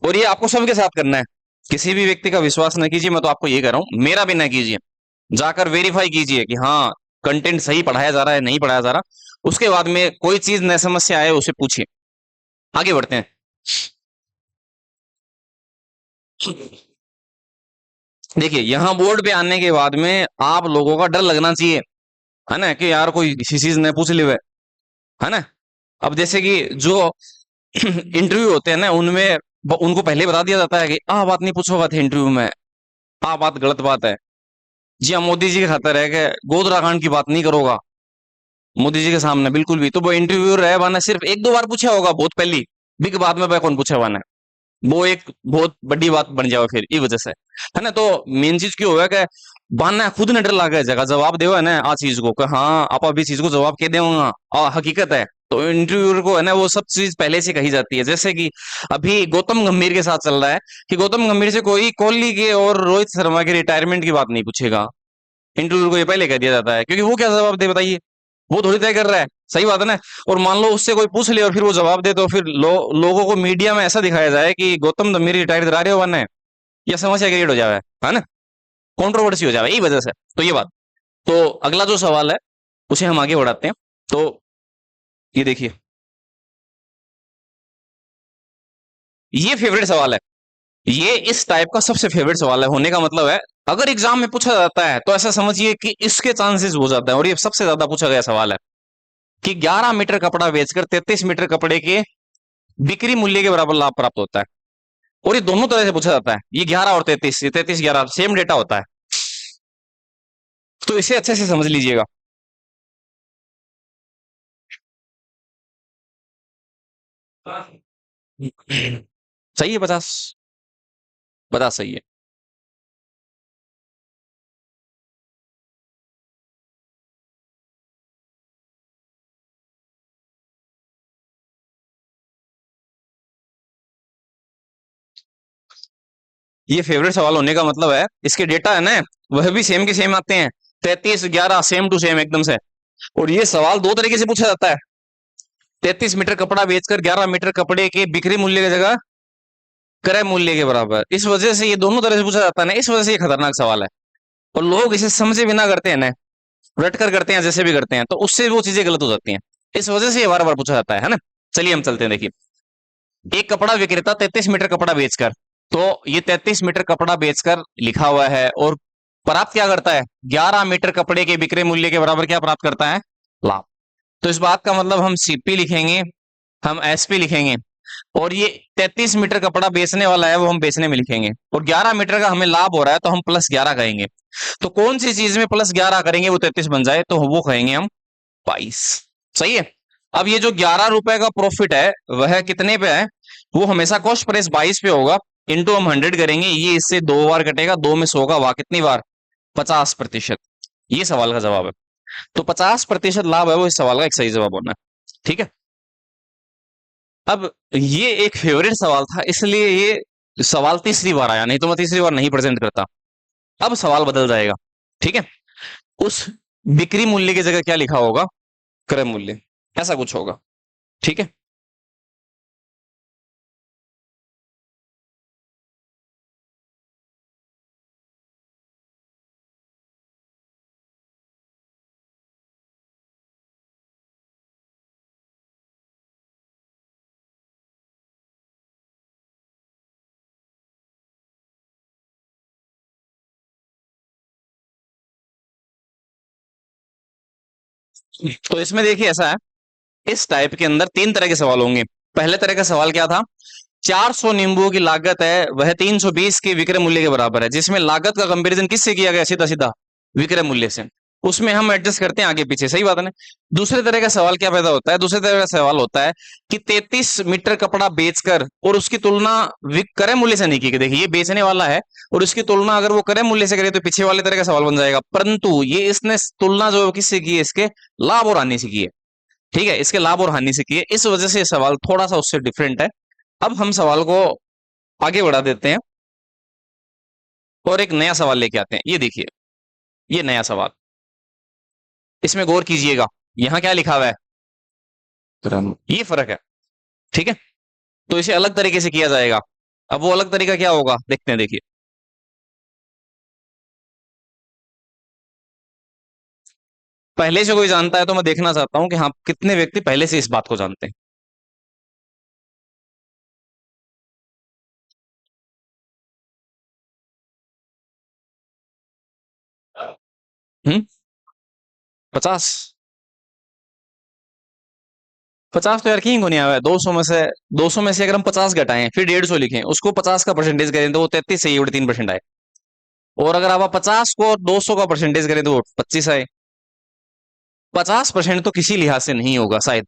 और ये आपको सबके साथ करना है। किसी भी व्यक्ति का विश्वास न कीजिए, मैं तो आपको ये कह रहा हूं, मेरा भी ना कीजिए। जाकर वेरीफाई कीजिए कि हाँ कंटेंट सही पढ़ाया जा रहा है, नहीं पढ़ाया जा रहा। उसके बाद में कोई चीज न समस्या आए उसे पूछिए। आगे बढ़ते हैं। देखिए, यहां बोर्ड पे आने के बाद में आप लोगों का डर लगना चाहिए, है ना, कि यार कोई किसी चीज ने पूछ लिया है ना। अब जैसे कि जो इंटरव्यू होते हैं ना, उनमें उनको पहले बता दिया जाता है कि आ बात नहीं पूछोगा थे इंटरव्यू में, आ बात गलत बात है। जी हाँ, मोदी जी की खातर है कि गोधरा कांड की बात नहीं करोगा मोदी जी के सामने बिल्कुल भी। तो वो इंटरव्यूअर है वाना सिर्फ 1-2 बार पूछा होगा, बहुत पहली बिग बात में वह कौन पूछा वाना, वो एक बहुत बड़ी बात बन जाओ फिर इस वजह से, है ना। तो मेन चीज क्यों हुआ कि बाना खुद ने डर लगा जगह जवाब देवा है ना आ चीज को कि हाँ आप अभी चीज को जवाब के देगा हकीकत है। तो इंटरव्यूअर को है ना वो सब चीज पहले से कही जाती है। जैसे कि अभी गौतम गंभीर के साथ चल रहा है कि गौतम गंभीर से कोई कोहली के और रोहित शर्मा के रिटायरमेंट की बात नहीं पूछेगा। इंटरव्यूअर को ये पहले कह दिया जाता है, क्योंकि वो क्या जवाब दे बताइए, वो थोड़ी तय कर रहा है। सही बात है ना। और मान लो उससे कोई पूछ ले और फिर वो जवाब दे, तो फिर लोगों को मीडिया में ऐसा दिखाया जाए कि गौतम गंभीर रिटायर करा रहे हो वरना, या समस्या क्रिएट हो जाए, है ना, कंट्रोवर्सी हो जाए यही वजह से। तो ये बात। तो अगला जो सवाल है उसे हम आगे बढ़ाते हैं। तो ये देखिए, ये फेवरेट सवाल है। ये इस टाइप का सबसे फेवरेट सवाल है। होने का मतलब है, अगर एग्जाम में पूछा जाता है तो ऐसा समझिए कि इसके चांसेस हो जाता है, और ये सबसे ज्यादा पूछा गया सवाल है कि 11 मीटर कपड़ा बेचकर 33 मीटर कपड़े के बिक्री मूल्य के बराबर लाभ प्राप्त होता है। और ये दोनों तरह से पूछा जाता है, ये 11 और 33, ये 33-11 सेम डेटा होता है। तो इसे अच्छे से समझ लीजिएगा। सही है 50, 50 सही है। ये फेवरेट सवाल होने का मतलब है इसके डेटा है ना, वह भी सेम के सेम आते हैं, 33-11 सेम टू सेम एकदम से। और ये सवाल दो तरीके से पूछा जाता है, 33 मीटर कपड़ा बेचकर 11 मीटर कपड़े के बिक्री मूल्य की जगह क्रय मूल्य के बराबर। इस वजह से ये दोनों तरह से पूछा जाता है ना, इस वजह से ये खतरनाक सवाल है। और लोग इसे समझे बिना करते हैं ना, रट कर करते हैं, जैसे भी करते हैं, तो उससे वो चीजें गलत हो जाती हैं। इस वजह से ये बार बार पूछा जाता है ना। चलिए हम चलते हैं, देखिए। एक कपड़ा विक्रेता 33 मीटर कपड़ा बेचकर, तो ये 33 मीटर कपड़ा बेचकर लिखा हुआ है, और प्राप्त क्या करता है, 11 मीटर कपड़े के विक्रय मूल्य के बराबर क्या प्राप्त करता है, लाभ। तो इस बात का मतलब हम सीपी लिखेंगे, हम एसपी लिखेंगे, और ये 33 मीटर कपड़ा बेचने वाला है वो हम बेचने में लिखेंगे, और 11 मीटर का हमें लाभ हो रहा है तो हम +11 कहेंगे। तो कौन सी चीज में +11 करेंगे वो 33 बन जाए, तो वो कहेंगे हम 22। सही है। अब ये जो 11 रुपए का प्रॉफिट है वह कितने पे है, वो हमेशा कॉस्ट प्राइस 22 पे होगा, इंटू हम 100 करेंगे, ये इससे 2 बार कटेगा, 2 में 100 का वाह कितनी बार, 50%। ये सवाल का जवाब है। तो 50% लाभ है वो इस सवाल का एक सही जवाब होना है। ठीक है। अब ये एक फेवरेट सवाल था, इसलिए ये सवाल तीसरी बार आया, नहीं तो मैं तीसरी बार नहीं प्रेजेंट करता। अब सवाल बदल जाएगा। ठीक है। उस बिक्री मूल्य की जगह क्या लिखा होगा, क्रय मूल्य, ऐसा कुछ होगा। ठीक है। तो इसमें देखिए ऐसा है, इस टाइप के अंदर 3 तरह के सवाल होंगे। पहले तरह का सवाल क्या था, 400 नींबुओं की लागत है वह 320 के विक्रय मूल्य के बराबर है, जिसमें लागत का कंपैरिजन किससे किया गया, सीधा सीधा विक्रय मूल्य से। उसमें हम एडजस्ट करते हैं आगे पीछे, सही बात है ना। दूसरे तरह का सवाल क्या पैदा होता है, दूसरे तरह का सवाल होता है कि 33 मीटर कपड़ा बेचकर और उसकी तुलना क्रय मूल्य से नहीं की गई। देखिए ये बेचने वाला है और उसकी तुलना अगर वो क्रय मूल्य से करे तो पीछे वाले तरह का सवाल बन जाएगा, परंतु ये इसने तुलना जो किससे की है, इसके लाभ और हानि से की है। ठीक है, इसके लाभ और हानि से की है, इस वजह से ये सवाल थोड़ा सा उससे डिफरेंट है। अब हम सवाल को आगे बढ़ा देते हैं और एक नया सवाल लेके आते हैं। ये देखिए, ये नया सवाल, इसमें गौर कीजिएगा, यहां क्या लिखा हुआ है, क्रम, ये फर्क है। ठीक है। तो इसे अलग तरीके से किया जाएगा। अब वो अलग तरीका क्या होगा, देखते हैं, देखिए। पहले से कोई जानता है तो मैं देखना चाहता हूं कि हाँ कितने व्यक्ति पहले से इस बात को जानते हैं। हम्म। 50। 50 तो यार किंग को नहीं आया है, 200 में से अगर हम 50 घटाएं फिर 150 लिखें, उसको 50 का परसेंटेज करें तो वो 33 से 3% आए। और अगर आप 50 को 200 का परसेंटेज करें तो वो 25 आए। 50% तो किसी लिहाज से नहीं होगा शायद।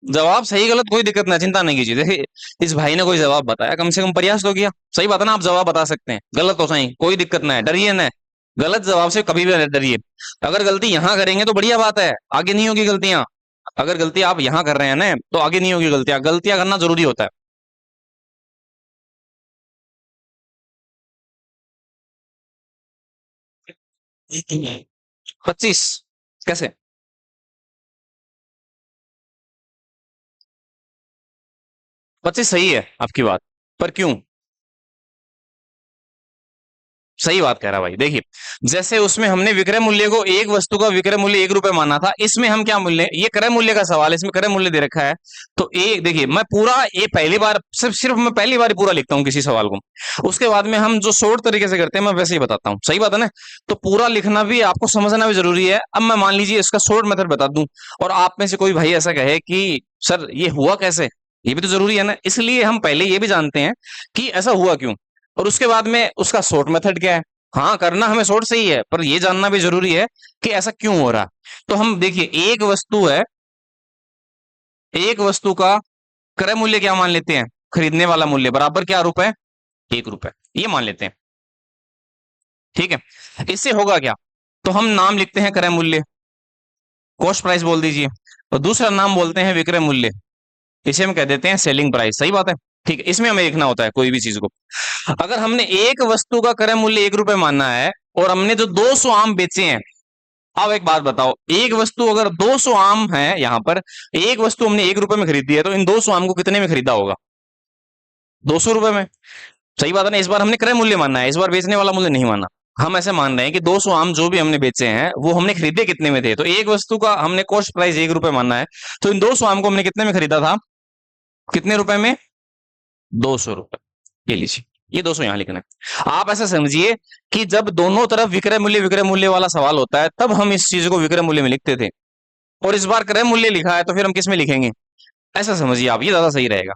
जवाब सही गलत कोई दिक्कत नहीं, चिंता नहीं कीजिए। देखिए इस भाई ने कोई जवाब बताया, कम से कम प्रयास तो किया। सही बात है ना, आप जवाब बता सकते हैं, गलत हो सही कोई दिक्कत नहीं है, डरिए ना। गलत जवाब से कभी भी मत डरिए। अगर गलती यहां करेंगे तो बढ़िया बात है, आगे नहीं होगी गलतियां। अगर गलती आप यहां कर रहे हैं ना तो आगे नहीं होगी गलतियां, गलतियां करना जरूरी होता 25 कैसे, 25 सही है आपकी बात, पर क्यों, सही बात कह रहा भाई। देखिए जैसे उसमें हमने विक्रय मूल्य को, एक वस्तु का विक्रय मूल्य 1 रुपए माना था, इसमें हम क्या मूल्य, ये क्रय मूल्य का सवाल है, इसमें क्रय मूल्य दे रखा है। तो एक देखिए, मैं पूरा ये पहली बार सिर्फ सिर्फ मैं पहली बार ही पूरा लिखता हूँ किसी सवाल को, उसके बाद में हम जो शॉर्ट तरीके से करते हैं मैं वैसे ही बताता हूँ, सही बात है ना। तो पूरा लिखना भी आपको समझना भी जरूरी है। अब मैं मान लीजिए इसका शॉर्ट मेथड बता दूं, और आप में से कोई भाई ऐसा कहे कि सर ये हुआ कैसे, ये भी तो जरूरी है ना, इसलिए हम पहले ये भी जानते हैं कि ऐसा हुआ क्यों, और उसके बाद में उसका शॉर्ट मेथड क्या है। हाँ करना हमें शॉर्ट से ही है, पर ये जानना भी जरूरी है कि ऐसा क्यों हो रहा है। तो हम देखिए, एक वस्तु है, एक वस्तु का क्रय मूल्य क्या मान लेते हैं, खरीदने वाला मूल्य बराबर क्या, रुपए, 1 रुपए, ये मान लेते हैं। ठीक है। इससे होगा क्या, तो हम नाम लिखते हैं क्रय मूल्य, कॉस्ट प्राइस बोल दीजिए, और दूसरा नाम बोलते हैं विक्रय मूल्य, इसे हम कह देते हैं सेलिंग प्राइस। सही बात है। ठीक है, इसमें हमें लिखना होता है कोई भी चीज को। अगर हमने एक वस्तु का क्रय मूल्य 1 रुपए मानना है और हमने जो 200 आम बेचे हैं, अब एक बात बताओ, एक वस्तु अगर 200 आम है, यहां पर एक वस्तु हमने 1 रुपए में खरीदी है, तो इन 200 आम को कितने में खरीदा होगा? 200 रुपए में। सही बात है ना? इस बार हमने क्रय मूल्य मानना है, इस बार बेचने वाला मूल्य नहीं मानना। हम ऐसे मान रहे हैं कि 200 आम जो भी हमने बेचे हैं वो हमने खरीदे कितने में थे, तो एक वस्तु का हमने कॉस्ट प्राइस 1 रुपए मानना है, तो इन 200 आम को हमने कितने में खरीदा था? कितने रुपए में? 200 रुपए। ये लीजिए, ये 200 यहां लिखना है। आप ऐसा समझिए कि जब दोनों तरफ विक्रय मूल्य वाला सवाल होता है, तब हम इस चीज को विक्रय मूल्य में लिखते थे, और इस बार क्रय मूल्य लिखा है तो फिर हम किस में लिखेंगे? ऐसा समझिए आप, ये ज्यादा सही रहेगा।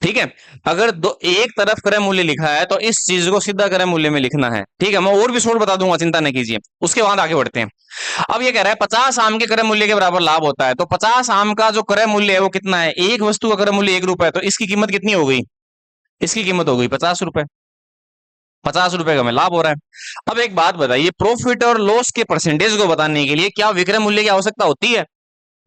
ठीक है। अगर दो एक तरफ क्रय मूल्य लिखा है तो इस चीज को सीधा क्रय मूल्य में लिखना है। ठीक है, मैं और भी सोच बता दूंगा, चिंता नहीं कीजिए। उसके बाद आगे बढ़ते हैं। अब ये कह रहा है 50 आम के क्रय मूल्य के बराबर लाभ होता है, तो 50 आम का जो क्रय मूल्य है वो कितना है? एक वस्तु का क्रय मूल्य 1 रुपए है, तो इसकी कीमत कितनी हो गई? इसकी कीमत हो गई 50 रुपए। 50 रुपए का हमें लाभ हो रहा है। अब एक बात बताइए, प्रॉफिट और लॉस के परसेंटेज को बताने के लिए क्या विक्रय मूल्य की आवश्यकता होती है?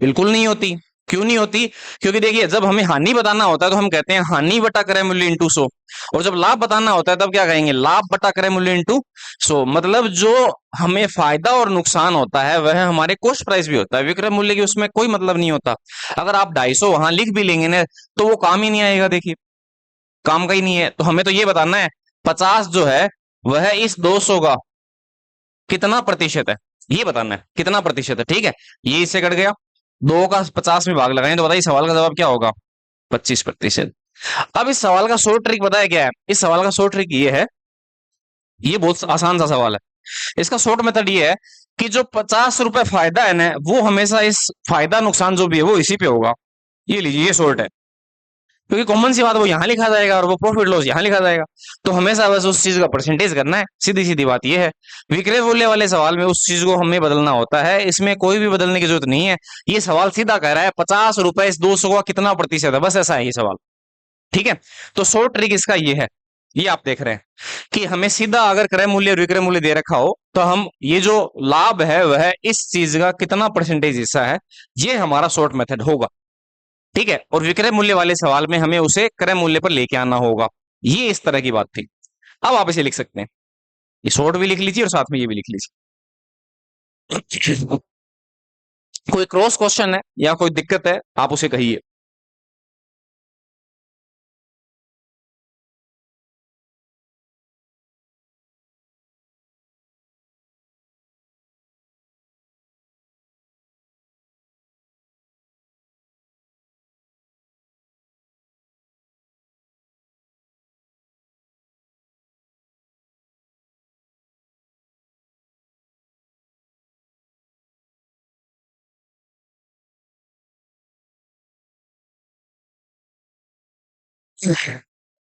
बिल्कुल नहीं होती। क्यों नहीं होती? क्योंकि देखिए, जब हमें हानि बताना होता है तो हम कहते हैं हानि बटा क्रय मूल्य इंटू 100, और जब लाभ बताना होता है तब क्या कहेंगे? लाभ बटा क्रय मूल्य इंटू 100। मतलब जो हमें फायदा और नुकसान होता है वह हमारे कॉस्ट प्राइस भी होता है, विक्रय मूल्य की उसमें कोई मतलब नहीं होता। अगर आप 250 वहां लिख भी लेंगे ना, तो वो काम ही नहीं आएगा। देखिए, काम का ही नहीं है। तो हमें तो ये बताना है 50 जो है वह इस 200 का कितना प्रतिशत है, ये बताना है कितना प्रतिशत है। ठीक है, ये इससे कट गया, 2 का 50 में भाग लगाएं, तो बताइए सवाल का जवाब क्या होगा? 25%। अब इस सवाल का शॉर्ट ट्रिक बताया क्या है? इस सवाल का शॉर्ट ट्रिक ये है, ये बहुत आसान सा सवाल है। इसका शॉर्ट मेथड ये है कि जो 50 रुपए फायदा है ना, वो हमेशा इस फायदा नुकसान जो भी है वो इसी पे होगा। ये लीजिए, ये शॉर्ट है, क्योंकि कॉमन सी बात, वो यहां लिखा जाएगा और वो प्रॉफिट लॉस यहां लिखा जाएगा। तो हमेशा बस उस चीज का परसेंटेज करना है, सीधी सीधी बात ये है। विक्रय मूल्य वाले सवाल में उस चीज को हमें बदलना होता है, इसमें कोई भी बदलने की जरूरत नहीं है। ये सवाल सीधा कह रहा है 50 रुपए इस 200 का कितना प्रतिशत है, बस ऐसा है ये सवाल। ठीक है, तो शॉर्ट ट्रिक इसका ये है, ये आप देख रहे हैं कि हमें सीधा अगर क्रय मूल्य और विक्रय मूल्य दे रखा हो, तो हम ये जो लाभ है वह इस चीज का कितना परसेंटेज हिस्सा है, ये हमारा शॉर्ट मेथड होगा। ठीक है, और विक्रय मूल्य वाले सवाल में हमें उसे क्रय मूल्य पर लेके आना होगा। ये इस तरह की बात थी। अब आप इसे लिख सकते हैं, ये शॉर्ट भी लिख लीजिए और साथ में ये भी लिख लीजिए। कोई क्रॉस क्वेश्चन है या कोई दिक्कत है, आप उसे कहिए।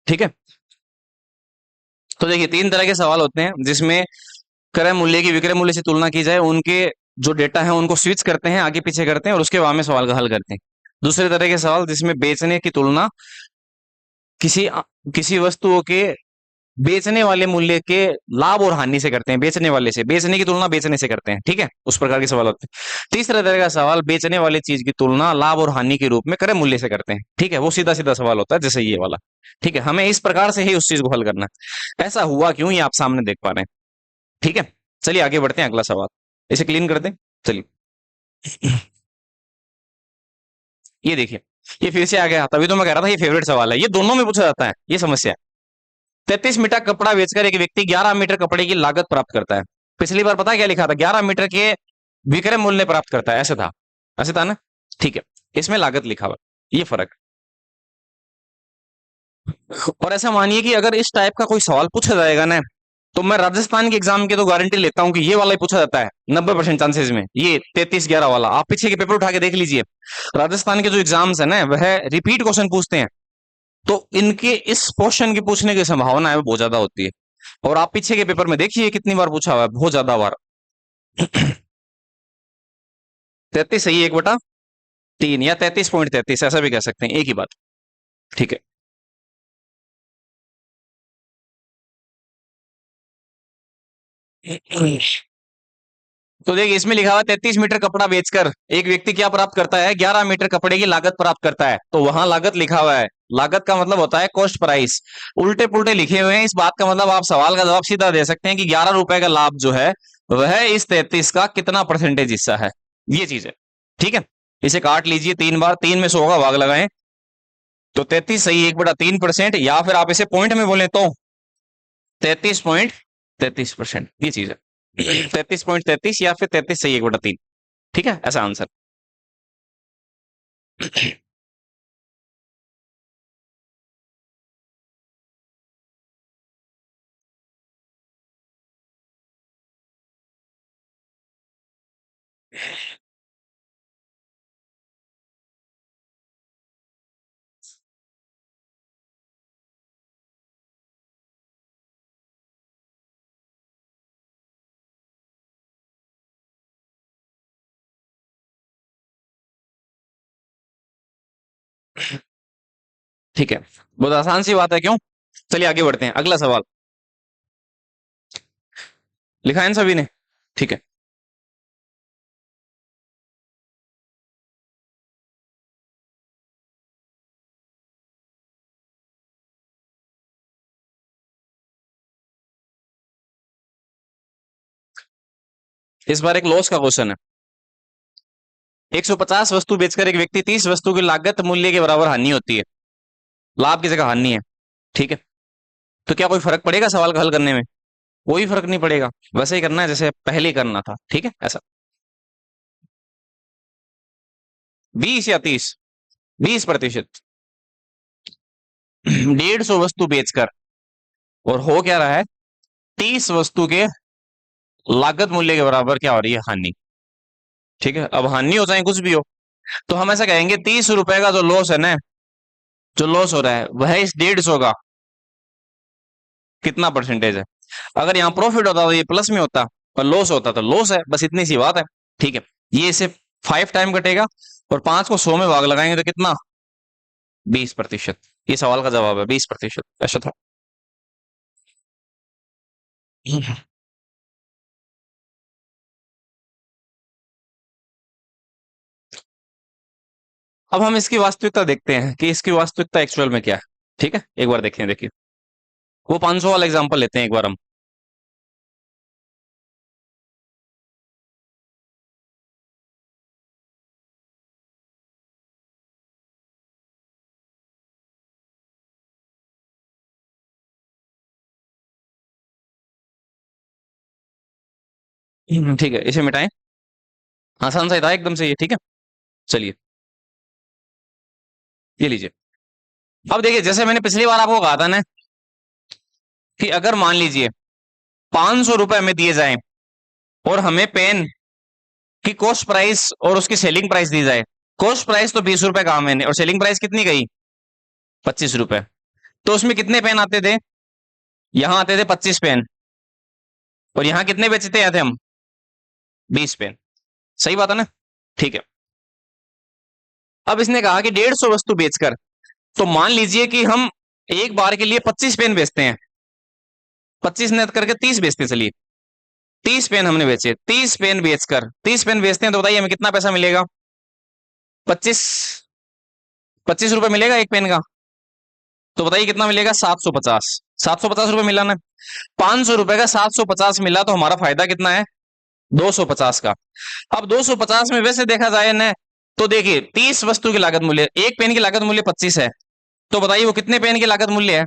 ठीक है, तो देखिए 3 तरह के सवाल होते हैं जिसमें क्रय मूल्य की विक्रय मूल्य से तुलना की जाए, उनके जो डेटा है उनको स्विच करते हैं, आगे पीछे करते हैं और उसके बाद में सवाल का हल करते हैं। दूसरे तरह के सवाल जिसमें बेचने की तुलना किसी किसी वस्तुओं के बेचने वाले मूल्य के लाभ और हानि से करते हैं, बेचने वाले से, बेचने की तुलना बेचने से करते हैं। ठीक है, उस प्रकार के सवाल होते हैं। तीसरा तरह का सवाल बेचने वाली चीज की तुलना लाभ और हानि के रूप में क्रय मूल्य से करते हैं। ठीक है, वो सीधा सीधा सवाल होता है जैसे ये वाला। ठीक है, हमें इस प्रकार से ही उस चीज को हल करना है। ऐसा हुआ क्यों, ये आप सामने देख पा रहे हैं। ठीक है, चलिए आगे बढ़ते हैं, अगला सवाल इसे क्लीन कर दें। चलिए, ये देखिए, ये फिर से आ गया, तभी तो मैं कह रहा था ये फेवरेट सवाल है, ये दोनों में पूछा जाता है ये समस्या। 33 मीटर कपड़ा बेचकर एक व्यक्ति 11 मीटर कपड़े की लागत प्राप्त करता है। पिछली बार पता है क्या लिखा था? 11 मीटर के विक्रय मूल्य प्राप्त करता है, ऐसे था ना? ठीक है, इसमें लागत लिखा हुआ, ये फर्क। और ऐसा मानिए कि अगर इस टाइप का कोई सवाल पूछा जाएगा ना, तो मैं राजस्थान के एग्जाम की तो गारंटी लेता हूं कि ये वाला ही पूछा जाता है 90% चांसेस में, ये 33-11 वाला। आप पीछे के पेपर उठा के देख लीजिए, राजस्थान के जो एग्जाम्स है ना वह रिपीट क्वेश्चन पूछते हैं, तो इनके इस क्वेश्चन की पूछने की संभावना है वो बहुत ज्यादा होती है। और आप पीछे के पेपर में देखिए कितनी बार पूछा हुआ है, बहुत ज्यादा बार। 33 सही, 1/3 या 33.33 ऐसा भी कह सकते हैं, एक ही बात। ठीक है, तो देखिए इसमें लिखा हुआ 33 मीटर कपड़ा बेचकर एक व्यक्ति क्या प्राप्त करता है? 11 मीटर कपड़े की लागत प्राप्त करता है। तो वहां लागत लिखा हुआ है, लागत का मतलब होता है कॉस्ट प्राइस। उल्टे पुल्टे लिखे हुए हैं, इस बात का मतलब आप सवाल का जवाब सीधा दे सकते हैं कि 11 रुपए का लाभ जो है वह इस 33 का कितना परसेंटेज हिस्सा है, ये चीज है। ठीक है, इसे काट लीजिए 3 बार, 3 में 100 का भाग लगाएं तो 33 सही 1/3%, या फिर आप इसे पॉइंट में बोले तो 33.33%, ये चीज है। 33.33 या फिर 33 सही 1/3। ठीक है, ऐसा आंसर। ठीक है, बहुत आसान सी बात है, क्यों। चलिए आगे बढ़ते हैं, अगला सवाल। लिखा है इन सभी ने। ठीक है, इस बार एक लॉस का क्वेश्चन है। 150 वस्तु बेचकर एक व्यक्ति 30 वस्तु की लागत मूल्य के बराबर हानि होती है, लाभ की जगह हानि है। ठीक है, तो क्या कोई फर्क पड़ेगा सवाल का हल करने में? कोई फर्क नहीं पड़ेगा, वैसे ही करना है जैसे पहले ही करना था। ठीक है, ऐसा। 20 या 30? 20%। 150 वस्तु बेचकर, और हो क्या रहा है, 30 वस्तु के लागत मूल्य के बराबर क्या हो रही है, हानि। ठीक है, अब हानि हो चाहे कुछ भी हो, तो हम ऐसा कहेंगे 30 रुपए का जो लॉस है ना, जो लॉस हो रहा है वह इस 150 का कितना परसेंटेज है। अगर यहाँ प्रॉफिट होता तो ये प्लस में होता, और लॉस होता तो लॉस है, बस इतनी सी बात है। ठीक है, ये इसे 5 टाइम कटेगा, और 5 को 100 में भाग लगाएंगे तो कितना, 20%। ये सवाल का जवाब है, 20%, ऐसा था। अब हम इसकी वास्तविकता देखते हैं कि इसकी वास्तविकता एक्चुअल में क्या है। ठीक है, एक बार देखें, देखिए वो 500 वाला एग्जांपल लेते हैं एक बार हम। ठीक है, इसे मिटाएं। आसान सा था एकदम से ये। ठीक है, चलिए ये लीजिए। अब देखिए, जैसे मैंने पिछली बार आपको कहा था ना कि अगर मान लीजिए 500 रुपए हमें दिए जाएं और हमें पेन की कॉस्ट प्राइस और उसकी सेलिंग प्राइस दी जाए। कॉस्ट प्राइस तो 20 रुपए कहा मैंने, और सेलिंग प्राइस कितनी गई, 25 रुपए। तो उसमें कितने पेन आते थे, यहां आते थे 25 पेन, और यहां कितने बेचते आते हम, 20 पेन। सही बात है ना। ठीक है, अब इसने कहा कि 150 वस्तु बेचकर, तो मान लीजिए कि हम एक बार के लिए 25 पेन बेचते हैं, 25 नेट करके 30 बेचते हैं। चलिए 30 पेन हमने बेचे, 30 पेन बेचकर, 30 पेन बेचते हैं तो बताइए हमें कितना पैसा मिलेगा, 25, 25 रुपए मिलेगा एक पेन का। तो बताइए कितना मिलेगा, 750। 750 रुपए मिला ना। 500 रुपए का 750 मिला, तो हमारा फायदा कितना है, 250 का। अब 250 में वैसे देखा जाए ना, तो देखिए 30 वस्तु की लागत मूल्य, एक पेन की लागत मूल्य 25 है, तो बताइए वो कितने पेन की लागत मूल्य है,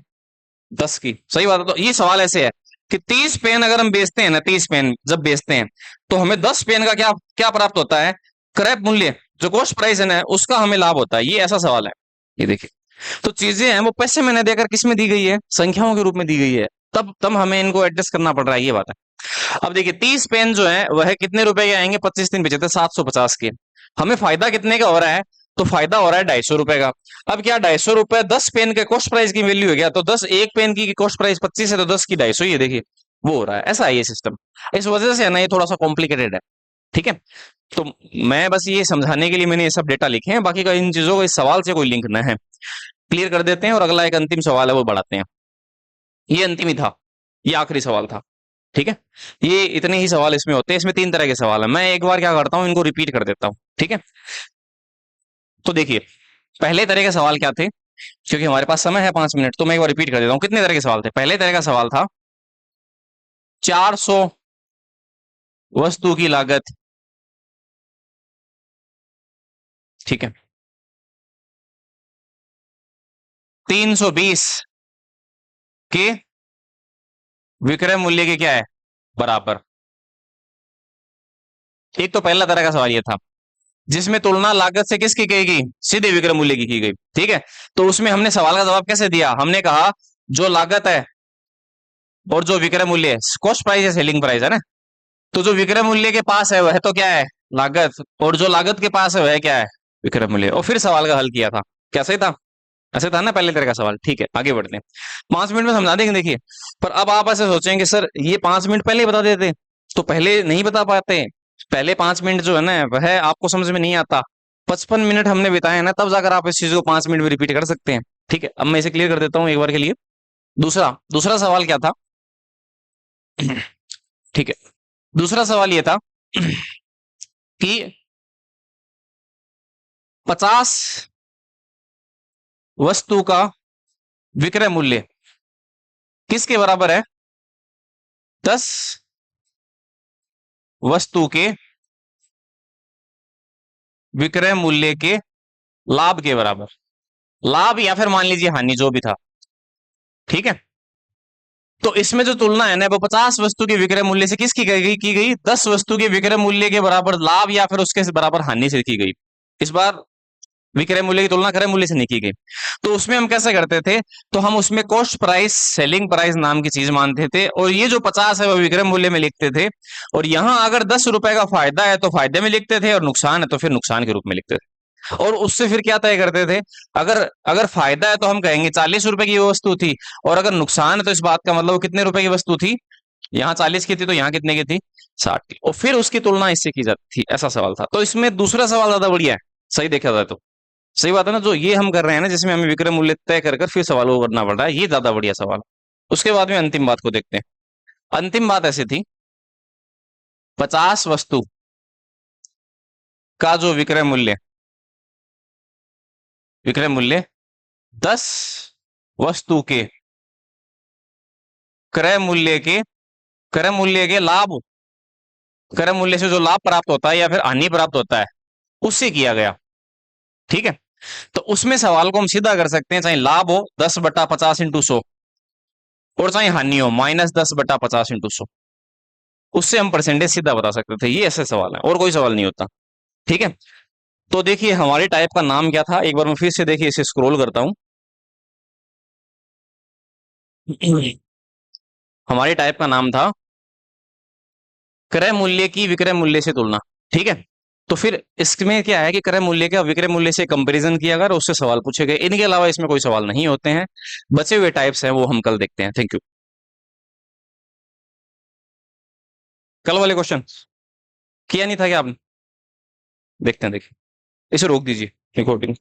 10 की। सही बात है। तो ये सवाल ऐसे है कि 30 पेन अगर हम बेचते हैं ना, 30 पेन जब बेचते हैं तो हमें 10 पेन का क्या क्या प्राप्त होता है, क्रैप मूल्य, जो कॉस्ट प्राइस है ना उसका हमें लाभ होता है। ये ऐसा सवाल है। ये देखिए, तो चीजें हैं वो पैसे में न देकर किस में दी गई है, संख्याओं के रूप में दी गई है, तब तब हमें इनको एडजस्ट करना पड़ रहा है, ये बात है। अब देखिए 30 पेन जो है वह कितने रुपए के आएंगे, 25 दिन बेचे थे 750 के। हमें फायदा कितने का हो रहा है, तो फायदा हो रहा है 250 रुपए का। अब क्या 250 रुपए 10 पेन के कॉस्ट प्राइस की वैल्यू है क्या, तो 10, एक पेन की कॉस्ट प्राइस 25 है तो 10 की 250, ये देखिए वो हो रहा है। ऐसा है ये सिस्टम, इस वजह से है ना ये थोड़ा सा कॉम्प्लिकेटेड है। ठीक है, तो मैं बस ये समझाने के लिए मैंने ये सब डेटा लिखे हैं, बाकी का इन चीजों का इस सवाल से कोई लिंक ना है। क्लियर कर देते हैं, और अगला एक अंतिम सवाल है वो बढ़ाते हैं। ये अंतिम ही था, ये आखिरी सवाल था। ठीक है, ये इतने ही सवाल इसमें होते हैं, इसमें 3 तरह के सवाल है। मैं एक बार क्या करता हूं, इनको रिपीट कर देता हूं। ठीक है, तो देखिए पहले तरह के सवाल क्या थे, क्योंकि हमारे पास समय है 5 मिनट, तो मैं एक बार रिपीट कर देता हूँ कितने तरह के सवाल थे। पहले तरह का सवाल था 400 वस्तु की लागत, ठीक है, 320 के विक्रय मूल्य के क्या है, बराबर। एक तो पहला तरह का सवाल ये था जिसमें तुलना लागत से किसकी की गई, सीधे विक्रय मूल्य की गई, ठीक है। तो उसमें हमने सवाल का जवाब कैसे दिया, हमने कहा जो लागत है और जो विक्रय मूल्य है, कॉस्ट प्राइस या सेलिंग प्राइस है ना, तो जो विक्रय मूल्य के पास है वह तो क्या है, लागत, और जो लागत के पास है वह क्या है, विक्रय मूल्य। और फिर सवाल का हल किया था, कैसे था, ऐसे था ना पहले तरह का सवाल, ठीक है। आगे बढ़ते हैं, 5 मिनट में समझा देंगे देखिए। पर अब आप ऐसे सोचेंगे सर ये 5 मिनट पहले ही बता देते, तो पहले नहीं बता पाते, पहले 5 मिनट जो है ना वह आपको समझ में नहीं आता, 55 मिनट हमने बिताए ना, तब जाकर आप इस चीज को 5 मिनट में रिपीट कर सकते हैं, ठीक है। अब मैं इसे क्लियर कर देता हूँ एक बार के लिए। दूसरा दूसरा सवाल क्या था, ठीक है, दूसरा सवाल ये था कि 50 वस्तु का विक्रय मूल्य किसके बराबर है, 10 वस्तु के विक्रय मूल्य के लाभ के बराबर, लाभ या फिर मान लीजिए हानि जो भी था, ठीक है। तो इसमें जो तुलना है ना वो 50 वस्तु के विक्रय मूल्य से किसकी की गई 10 वस्तु के विक्रय मूल्य के बराबर लाभ या फिर उसके बराबर हानि से की गई। इस बार विक्रय मूल्य की तुलना क्रय मूल्य से नहीं की गई। तो उसमें हम कैसे करते थे, तो हम उसमें कॉस्ट प्राइस सेलिंग प्राइस नाम की चीज मानते थे, और ये जो 50 है वो विक्रय मूल्य में लिखते थे, और यहां अगर 10 रुपए का फायदा है तो फायदे में लिखते थे, और नुकसान है तो फिर नुकसान के रूप में लिखते थे। और उससे फिर क्या तय करते थे, अगर अगर फायदा है तो हम कहेंगे 40 रुपए की वो वस्तु थी, और अगर नुकसान है तो इस बात का मतलब वो कितने रुपए की वस्तु थी, यहाँ 40 की थी तो यहाँ कितने की थी, 60 की, और फिर उसकी तुलना इससे की जाती थी। ऐसा सवाल था। तो इसमें दूसरा सवाल ज्यादा बढ़िया है, सही देखा जाए तो। सही बात है ना, जो ये हम कर रहे हैं ना जिसमें हमें विक्रय मूल्य तय कर फिर सवाल को करना पड़ रहा है, ये ज्यादा बढ़िया सवाल है। उसके बाद में अंतिम बात को देखते हैं। अंतिम बात ऐसी थी, 50 वस्तु का जो विक्रय मूल्य 10 वस्तु के क्रय मूल्य के क्रय मूल्य के लाभ, क्रय मूल्य से जो लाभ प्राप्त होता है या फिर हानि प्राप्त होता है उससे किया गया, ठीक है। तो उसमें सवाल को हम सीधा कर सकते हैं, चाहे लाभ हो 10/50 × 100, और चाहे हानि हो -10/50 × 100, उससे हम परसेंटेज सीधा बता सकते थे। ये ऐसे सवाल है, और कोई सवाल नहीं होता, ठीक है। तो देखिए हमारे टाइप का नाम क्या था, एक बार मैं फिर से देखिए इसे स्क्रॉल करता हूं। हमारे टाइप का नाम था क्रय मूल्य की विक्रय मूल्य से तुलना, ठीक है। तो फिर इसमें क्या है कि क्रय मूल्य का विक्रय मूल्य से कंपैरिजन किया अगर उससे सवाल पूछे गए, इनके अलावा इसमें कोई सवाल नहीं होते हैं। बचे हुए टाइप्स हैं वो हम कल देखते हैं। Thank you. कल वाले क्वेश्चन किया नहीं था क्या आपने, देखते हैं, देखिए इसे रोक दीजिए रिकॉर्डिंग।